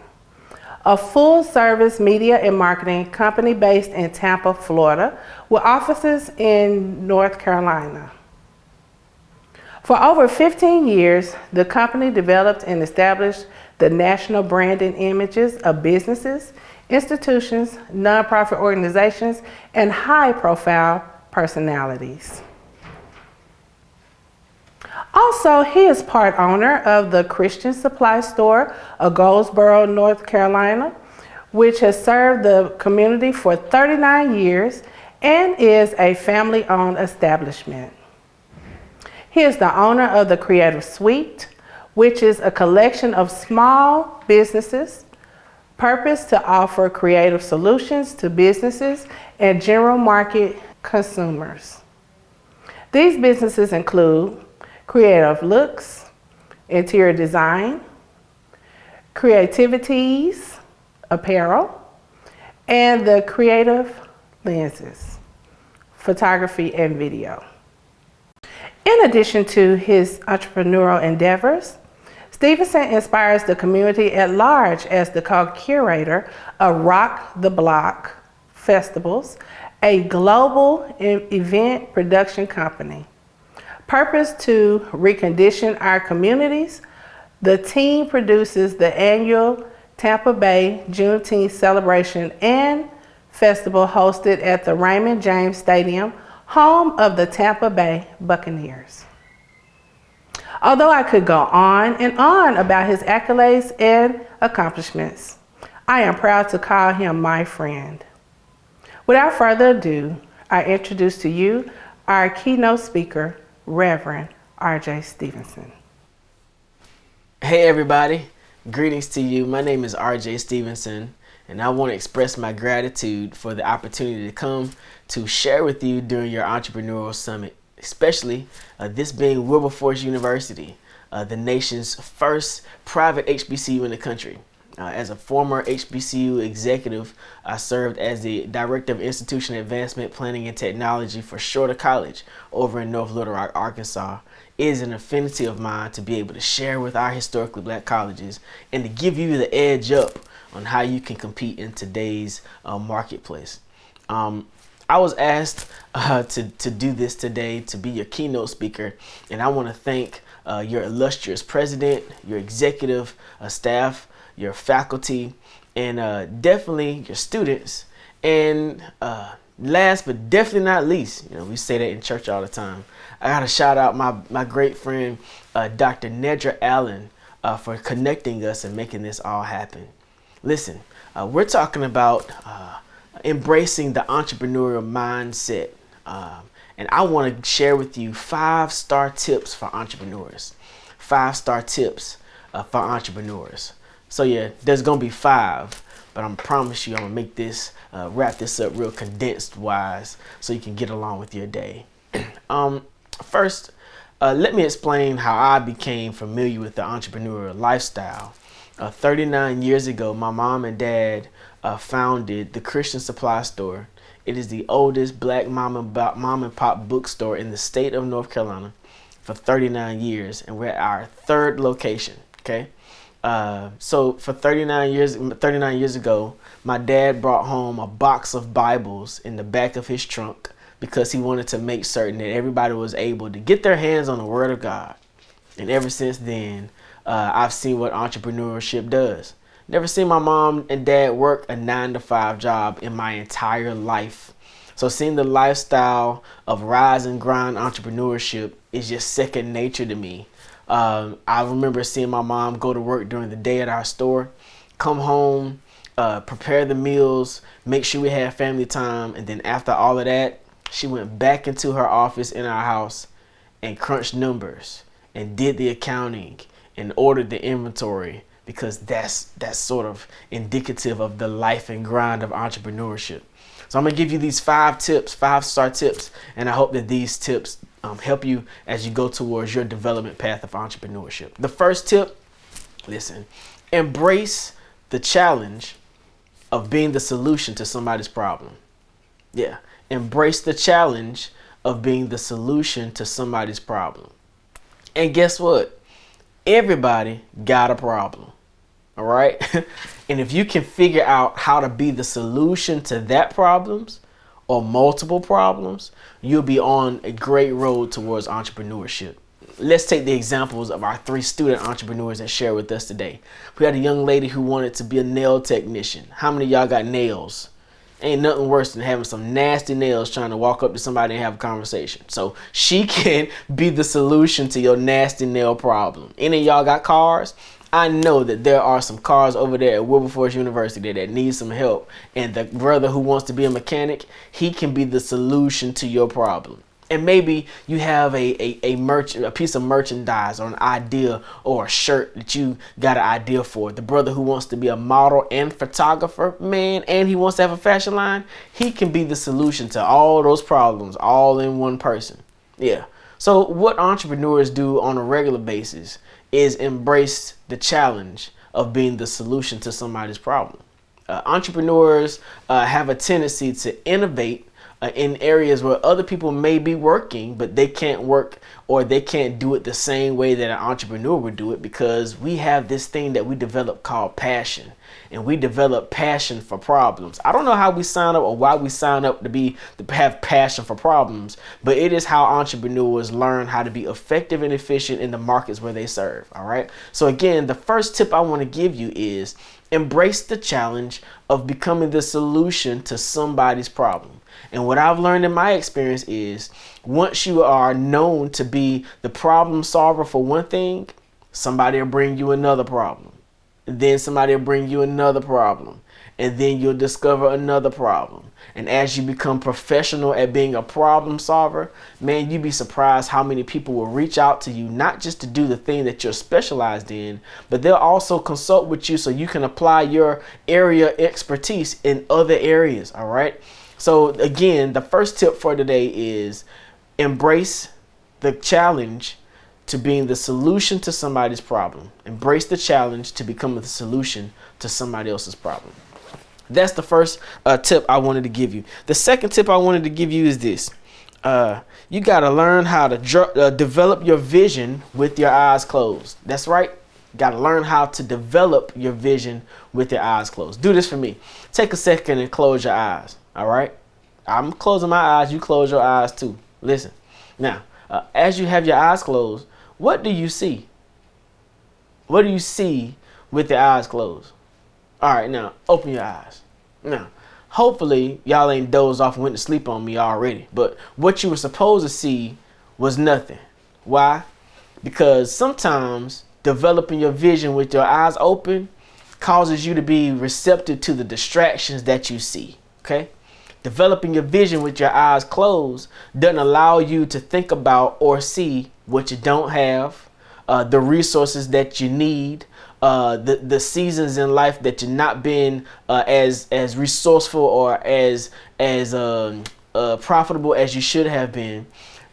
a full-service media and marketing company based in Tampa, Florida, with offices in North Carolina. For over 15 years, the company developed and established the national branding images of businesses, institutions, nonprofit organizations, and high-profile personalities. Also, he is part owner of the Christian Supply Store of Goldsboro, North Carolina, which has served the community for 39 years and is a family-owned establishment. He is the owner of the Creative Suite, which is a collection of small businesses purposed to offer creative solutions to businesses and general market consumers. These businesses include Creative Looks, Interior Design, Creativities, Apparel, and the Creative Lenses, Photography and Video. In addition to his entrepreneurial endeavors, Stevenson inspires the community at large as the co-curator of Rock the Block Festivals, a global event production company. Purpose to recondition our communities, the team produces the annual Tampa Bay Juneteenth celebration and festival hosted at the Raymond James Stadium, home of the Tampa Bay Buccaneers. Although I could go on and on about his accolades and accomplishments, I am proud to call him my friend. Without further ado, I introduce to you our keynote speaker, Reverend R.J. Stevenson. Hey everybody, greetings to you. My name is R.J. Stevenson, and I want to express my gratitude for the opportunity to come to share with you during your Entrepreneurial Summit, especially this being Wilberforce University, the nation's first private HBCU in the country. As a former HBCU executive, I served as the Director of Institution Advancement Planning and Technology for Shorter College over in North Little Rock, Arkansas. it is an affinity of mine to be able to share with our historically black colleges and to give you the edge up on how you can compete in today's marketplace. I was asked to do this today, to be your keynote speaker, and I want to thank your illustrious president, your executive staff, your faculty, and definitely your students. And last but definitely not least, we say that in church all the time, I got to shout out my great friend, Dr. Nedra Allen, for connecting us and making this all happen. Listen, we're talking about embracing the entrepreneurial mindset. And I want to share with you 5-star tips for entrepreneurs. 5-star tips for entrepreneurs. So yeah, there's going to be 5, but I promise you I'm going to make this, wrap this up real condensed wise so you can get along with your day. First, let me explain how I became familiar with the entrepreneurial lifestyle. 39 years ago, my mom and dad founded the Christian Supply Store. It is the oldest black mom and pop bookstore in the state of North Carolina for 39 years, and we're at our 3rd location. Okay, so for 39 years ago, my dad brought home a box of Bibles in the back of his trunk because he wanted to make certain that everybody was able to get their hands on the Word of God. And ever since then, I've seen what entrepreneurship does. Never seen my mom and dad work a 9-to-5 job in my entire life. So seeing the lifestyle of rise and grind entrepreneurship is just second nature to me. I remember seeing my mom go to work during the day at our store, come home, prepare the meals, make sure we had family time, and then after all of that, she went back into her office in our house and crunched numbers and did the accounting and ordered the inventory, because that's sort of indicative of the life and grind of entrepreneurship. So I'm gonna give you these 5 tips, 5-star tips, and I hope that these tips help you as you go towards your development path of entrepreneurship. The first tip, listen, embrace the challenge of being the solution to somebody's problem. Yeah, embrace the challenge of being the solution to somebody's problem. And guess what? Everybody got a problem. All right. And if you can figure out how to be the solution to that problems or multiple problems, you'll be on a great road towards entrepreneurship. Let's take the examples of our 3 student entrepreneurs that share with us today. We had a young lady who wanted to be a nail technician. How many of y'all got nails? Ain't nothing worse than having some nasty nails trying to walk up to somebody and have a conversation. So she can be the solution to your nasty nail problem. Any of y'all got cars? I know that there are some cars over there at Wilberforce University that need some help. And the brother who wants to be a mechanic, he can be the solution to your problem. And maybe you have a piece of merchandise or an idea or a shirt that you got an idea for. The brother who wants to be a model and photographer, man, and he wants to have a fashion line, he can be the solution to all those problems all in one person. Yeah. So what entrepreneurs do on a regular basis is embrace the challenge of being the solution to somebody's problem. Entrepreneurs have a tendency to innovate in areas where other people may be working, but they can't work or they can't do it the same way that an entrepreneur would do it, because we have this thing that we develop called passion, and we develop passion for problems. I don't know how we sign up or why we sign up to have passion for problems, but it is how entrepreneurs learn how to be effective and efficient in the markets where they serve. All right. So again, the first tip I want to give you is embrace the challenge of becoming the solution to somebody's problem. And what I've learned in my experience is once you are known to be the problem solver for one thing, somebody will bring you another problem. Then somebody will bring you another problem. And then you'll discover another problem. And as you become professional at being a problem solver, man, you'd be surprised how many people will reach out to you, not just to do the thing that you're specialized in, but they'll also consult with you so you can apply your area expertise in other areas. All right. So again, the first tip for today is embrace the challenge to being the solution to somebody's problem. Embrace the challenge to become the solution to somebody else's problem. That's the first tip I wanted to give you. The second tip I wanted to give you is this. You got to learn how to develop your vision with your eyes closed. That's right. Got to learn how to develop your vision with your eyes closed. Do this for me. Take a second and close your eyes. All right. I'm closing my eyes. You close your eyes too. Listen. Now, as you have your eyes closed, what do you see? What do you see with your eyes closed? All right. Now, open your eyes. Now, hopefully, y'all ain't dozed off and went to sleep on me already. But what you were supposed to see was nothing. Why? Because sometimes developing your vision with your eyes open causes you to be receptive to the distractions that you see. Okay? Developing your vision with your eyes closed doesn't allow you to think about or see what you don't have, the resources that you need, the seasons in life that you're not being as resourceful or as profitable as you should have been.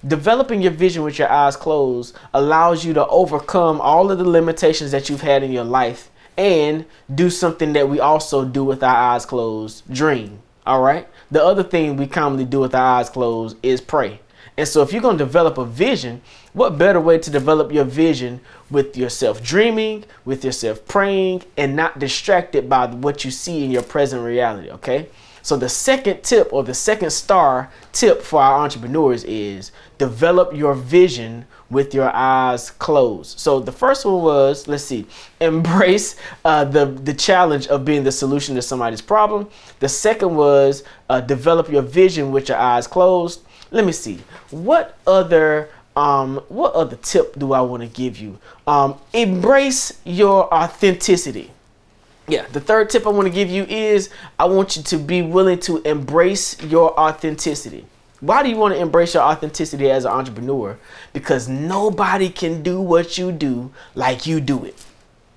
Developing your vision with your eyes closed allows you to overcome all of the limitations that you've had in your life and do something that we also do with our eyes closed: dream. All right. The other thing we commonly do with our eyes closed is pray. And so if you're going to develop a vision, what better way to develop your vision with yourself dreaming, with yourself praying, and not distracted by what you see in your present reality. Okay. So the second tip, or the second star tip for our entrepreneurs, is develop your vision with your eyes closed. So the first one was, let's see, embrace the challenge of being the solution to somebody's problem. The second was develop your vision with your eyes closed. Let me see. What other tip do I want to give you? Embrace your authenticity. Yeah, the third tip I want to give you is I want you to be willing to embrace your authenticity. Why do you want to embrace your authenticity as an entrepreneur? Because nobody can do what you do like you do it.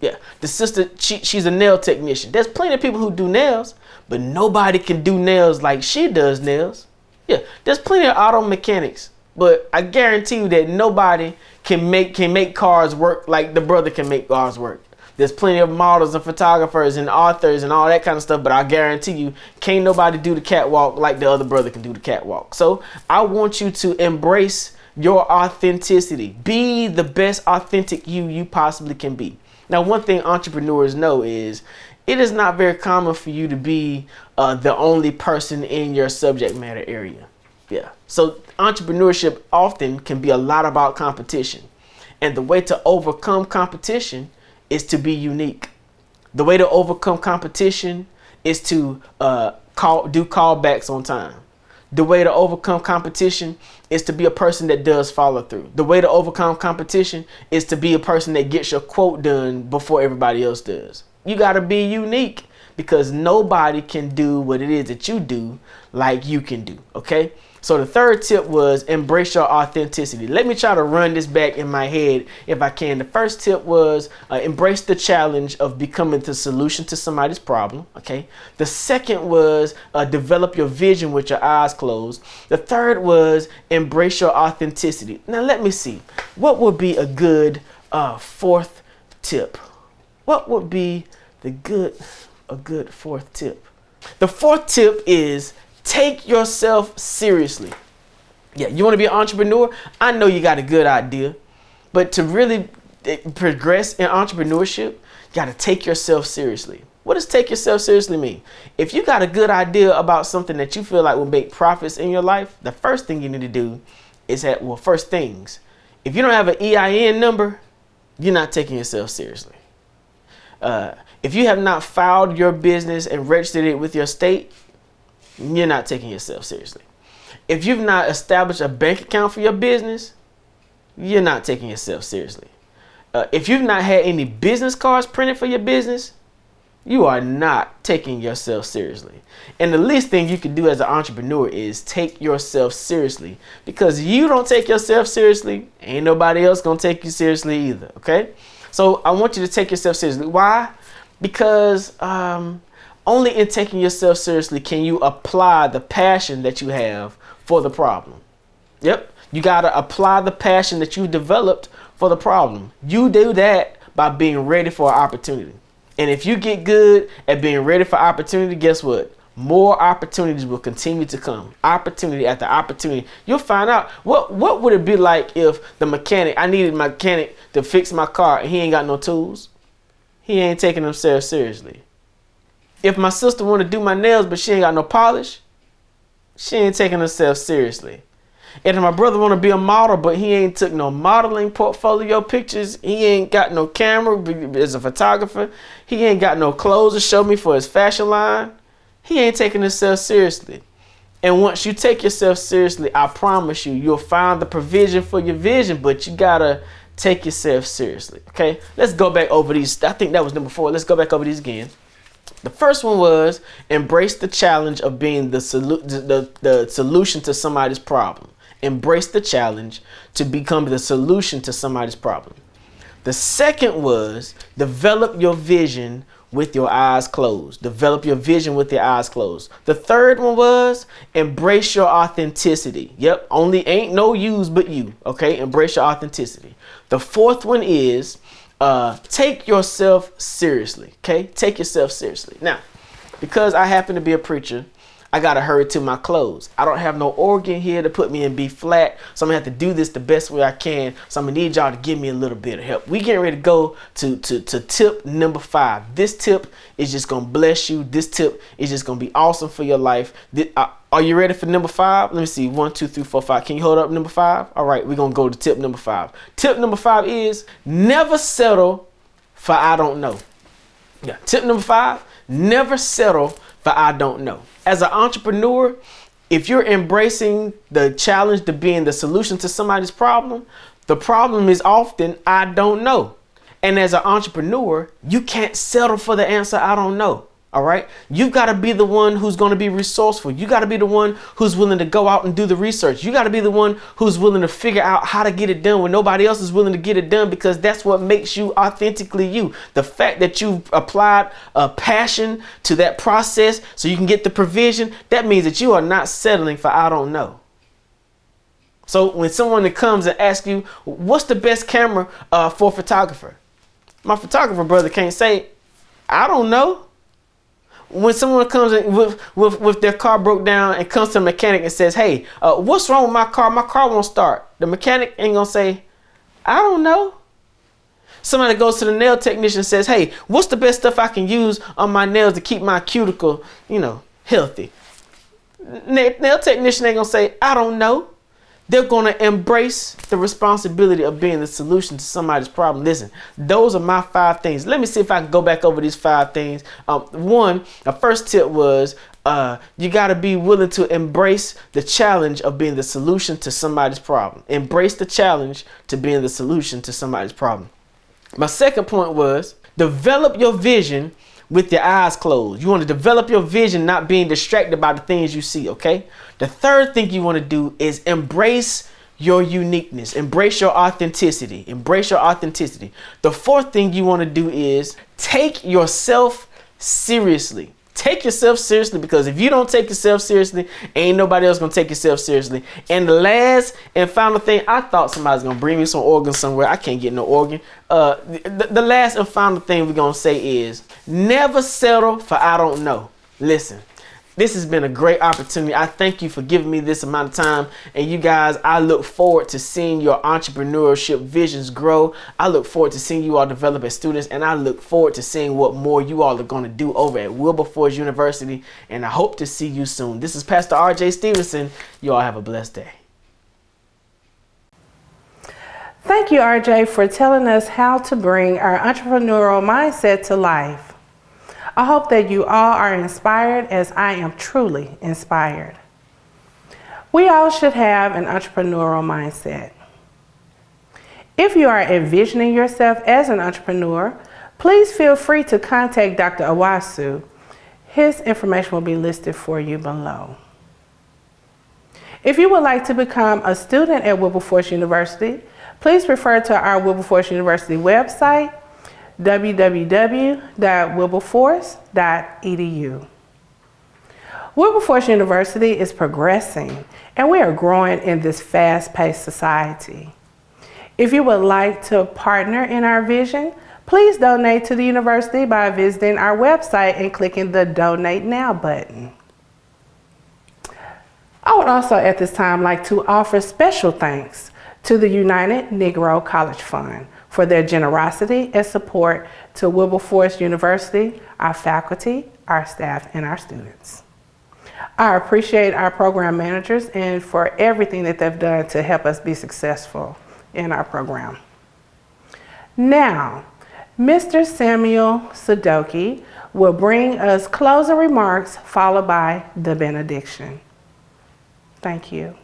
Yeah, the sister, she's a nail technician. There's plenty of people who do nails, but nobody can do nails like she does nails. Yeah, there's plenty of auto mechanics, but I guarantee you that nobody can make cars work like the brother can make cars work. There's plenty of models and photographers and authors and all that kind of stuff, but I guarantee you, can't nobody do the catwalk like the other brother can do the catwalk. So I want you to embrace your authenticity. Be the best authentic you possibly can be. Now, one thing entrepreneurs know is it is not very common for you to be the only person in your subject matter area. Yeah. So entrepreneurship often can be a lot about competition. And the way to overcome competition is to be unique. The way to overcome competition is to do callbacks on time. The way to overcome competition is to be a person that does follow through. The way to overcome competition is to be a person that gets your quote done before everybody else does. You got to be unique because nobody can do what it is that you do like you can do. Okay. So the third tip was embrace your authenticity. Let me try to run this back in my head if I can. The first tip was embrace the challenge of becoming the solution to somebody's problem. Okay. The second was develop your vision with your eyes closed. The third was embrace your authenticity. Now let me see. What would be a good fourth tip? What would be a good fourth tip? The fourth tip is take yourself seriously. Yeah, you want to be an entrepreneur? I know you got a good idea, but to really progress in entrepreneurship, you got to take yourself seriously. What does take yourself seriously mean? If you got a good idea about something that you feel like will make profits in your life, the first thing you need to do is first things. If you don't have an EIN number, you're not taking yourself seriously. If you have not filed your business and registered it with your state, you're not taking yourself seriously. If you've not established a bank account for your business, you're not taking yourself seriously. If you've not had any business cards printed for your business, you are not taking yourself seriously. And the least thing you can do as an entrepreneur is take yourself seriously, because you don't take yourself seriously, ain't nobody else gonna take you seriously either. Okay? So I want you to take yourself seriously. Why? Because only in taking yourself seriously can you apply the passion that you have for the problem. Yep. You got to apply the passion that you developed for the problem. You do that by being ready for an opportunity. And if you get good at being ready for opportunity, guess what? more opportunities will continue to come. Opportunity after opportunity. You'll find out what would it be like if I needed a mechanic to fix my car and he ain't got no tools. He ain't taking himself seriously. If my sister want to do my nails but she ain't got no polish, she ain't taking herself seriously. If my brother want to be a model but he ain't took no modeling portfolio pictures, he ain't got no camera as a photographer, he ain't got no clothes to show me for his fashion line, he ain't taking himself seriously. And once you take yourself seriously, I promise you'll find the provision for your vision, but you gotta take yourself seriously. Okay, let's go back over these. I think that was number 4. Let's go back over these again. The first one was embrace the challenge of being the solution to somebody's problem. Embrace the challenge to become the solution to somebody's problem. The second was develop your vision with your eyes closed. Develop your vision with your eyes closed. The third one was embrace your authenticity. Yep, only ain't no yous but you. Okay, embrace your authenticity. The fourth one is take yourself seriously. Okay, take yourself seriously. Now, because I happen to be a preacher, I gotta hurry to my close. I don't have no organ here to put me in B flat, so I'm gonna have to do this the best way I can. So I'm gonna need y'all to give me a little bit of help. We getting ready to go to tip number 5. This tip is just gonna bless you. This tip is just gonna be awesome for your life. Are you ready for number 5? Let me see. 1, 2, 3, 4, 5. Can you hold up number 5? All right, we're gonna go to tip number 5. Tip number 5 is never settle for I don't know. Yeah. Tip number 5, never settle for I don't know. As an entrepreneur, if you're embracing the challenge to being the solution to somebody's problem, the problem is often I don't know. And as an entrepreneur, you can't settle for the answer I don't know. All right. You've got to be the one who's going to be resourceful. You got to be the one who's willing to go out and do the research. You got to be the one who's willing to figure out how to get it done when nobody else is willing to get it done, because that's what makes you authentically you. The fact that you've applied a passion to that process so you can get the provision, that means that you are not settling for I don't know. So when someone that comes and asks you, what's the best camera for a photographer? My photographer brother can't say, I don't know. When someone comes in with their car broke down and comes to a mechanic and says, hey, what's wrong with my car? My car won't start. The mechanic ain't gonna say, I don't know. Somebody goes to the nail technician and says, hey, what's the best stuff I can use on my nails to keep my cuticle, healthy? Nail technician ain't gonna say, I don't know. They're going to embrace the responsibility of being the solution to somebody's problem. Listen, those are my 5 things. Let me see if I can go back over these 5 things. The first tip was you got to be willing to embrace the challenge of being the solution to somebody's problem. Embrace the challenge to being the solution to somebody's problem. My second point was develop your vision with your eyes closed. You want to develop your vision, not being distracted by the things you see, okay? The third thing you want to do is embrace your uniqueness. Embrace your authenticity. Embrace your authenticity. The fourth thing you want to do is take yourself seriously. Take yourself seriously, because if you don't take yourself seriously, ain't nobody else gonna take yourself seriously. And the last and final thing, I thought somebody's gonna bring me some organ somewhere. I can't get no organ. The last and final thing we're gonna say is never settle for I don't know. Listen, this has been a great opportunity. I thank you for giving me this amount of time. And you guys, I look forward to seeing your entrepreneurship visions grow. I look forward to seeing you all develop as students. And I look forward to seeing what more you all are going to do over at Wilberforce University. And I hope to see you soon. This is Pastor R.J. Stevenson. You all have a blessed day. Thank you, RJ, for telling us how to bring our entrepreneurial mindset to life. I hope that you all are inspired, as I am truly inspired. We all should have an entrepreneurial mindset. If you are envisioning yourself as an entrepreneur, please feel free to contact Dr. Awasu. His information will be listed for you below. If you would like to become a student at Wilberforce University, please refer to our Wilberforce University website, www.wilberforce.edu. Wilberforce University is progressing, and we are growing in this fast-paced society. If you would like to partner in our vision, please donate to the university by visiting our website and clicking the Donate Now button. I would also at this time like to offer special thanks to the United Negro College Fund for their generosity and support to Wilberforce University, our faculty, our staff, and our students. I appreciate our program managers and for everything that they've done to help us be successful in our program. Now, Mr. Samuel Sadoki will bring us closing remarks followed by the benediction. Thank you.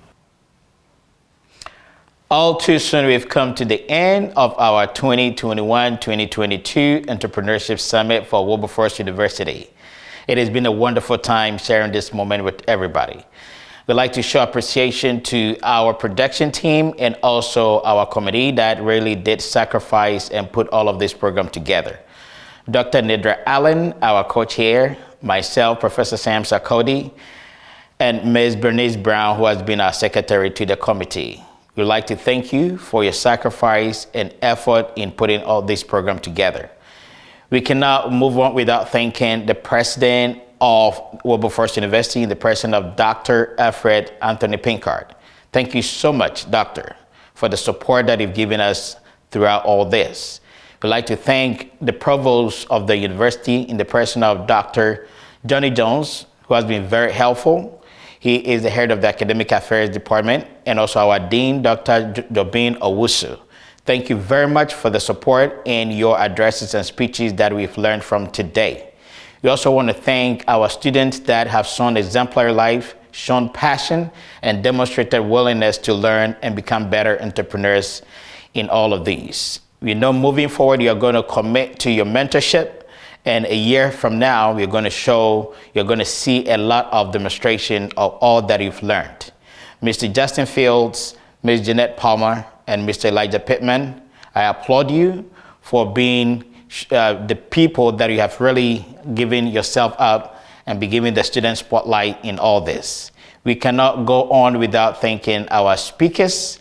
All too soon, we've come to the end of our 2021-2022 Entrepreneurship Summit for Wilberforce University. It has been a wonderful time sharing this moment with everybody. We'd like to show appreciation to our production team and also our committee that really did sacrifice and put all of this program together. Dr. Nidra Allen, our co-chair, myself, Professor Sam Sarkodie, and Ms. Bernice Brown, who has been our secretary to the committee. We'd like to thank you for your sacrifice and effort in putting all this program together. We cannot move on without thanking the president of Wilberforce University, the president of Dr. Alfred Anthony Pinkard. Thank you so much, Doctor, for the support that you've given us throughout all this. We'd like to thank the provost of the university in the person of Dr. Johnny Jones, who has been very helpful. He is the head of the Academic Affairs Department, and also our Dean, Dr. Jobin Owusu. Thank you very much for the support and your addresses and speeches that we've learned from today. We also want to thank our students that have shown exemplary life, shown passion, and demonstrated willingness to learn and become better entrepreneurs in all of these. We know moving forward, you're going to commit to your mentorship. And a year from now, you're going to see a lot of demonstration of all that you've learned. Mr. Justin Fields, Ms. Jeanette Palmer, and Mr. Elijah Pittman, I applaud you for being the people that you have really given yourself up and be giving the student spotlight in all this. We cannot go on without thanking our speakers,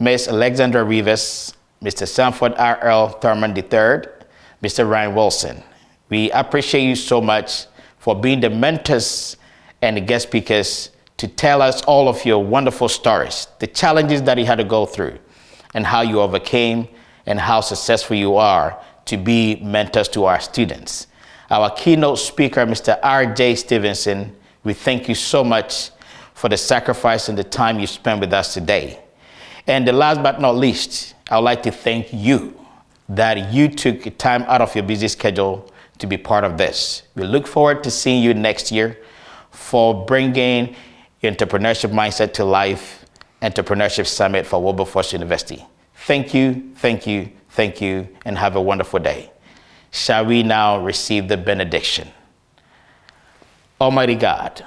Ms. Alexandria Rivers, Mr. Sanford R.L. Thurman III, Mr. Ryan Wilson. We appreciate you so much for being the mentors and the guest speakers to tell us all of your wonderful stories, the challenges that you had to go through, and how you overcame, and how successful you are to be mentors to our students. Our keynote speaker, Mr. R.J. Stevenson, we thank you so much for the sacrifice and the time you spent with us today. And the last but not least, I would like to thank you that you took time out of your busy schedule to be part of this. We look forward to seeing you next year for bringing your entrepreneurship mindset to life, Entrepreneurship Summit for Wilberforce University. Thank you, thank you, thank you, and have a wonderful day. Shall we now receive the benediction? Almighty God,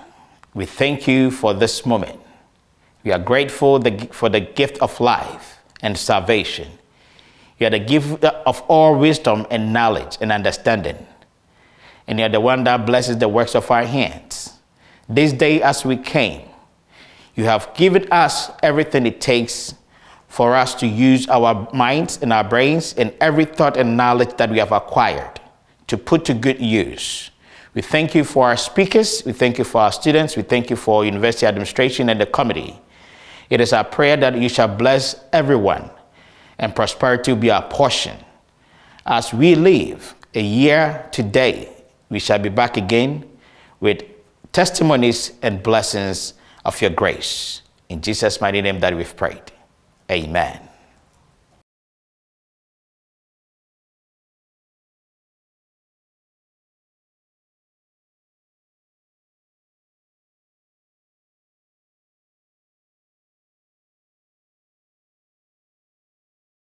we thank you for this moment. We are grateful for the gift of life and salvation. You are the gift of all wisdom and knowledge and understanding. And you're the one that blesses the works of our hands. This day as we came, you have given us everything it takes for us to use our minds and our brains and every thought and knowledge that we have acquired to put to good use. We thank you for our speakers. We thank you for our students. We thank you for university administration and the committee. It is our prayer that you shall bless everyone and prosperity will be our portion. As we live a year today, we shall be back again with testimonies and blessings of your grace. In Jesus' mighty name that we've prayed. Amen.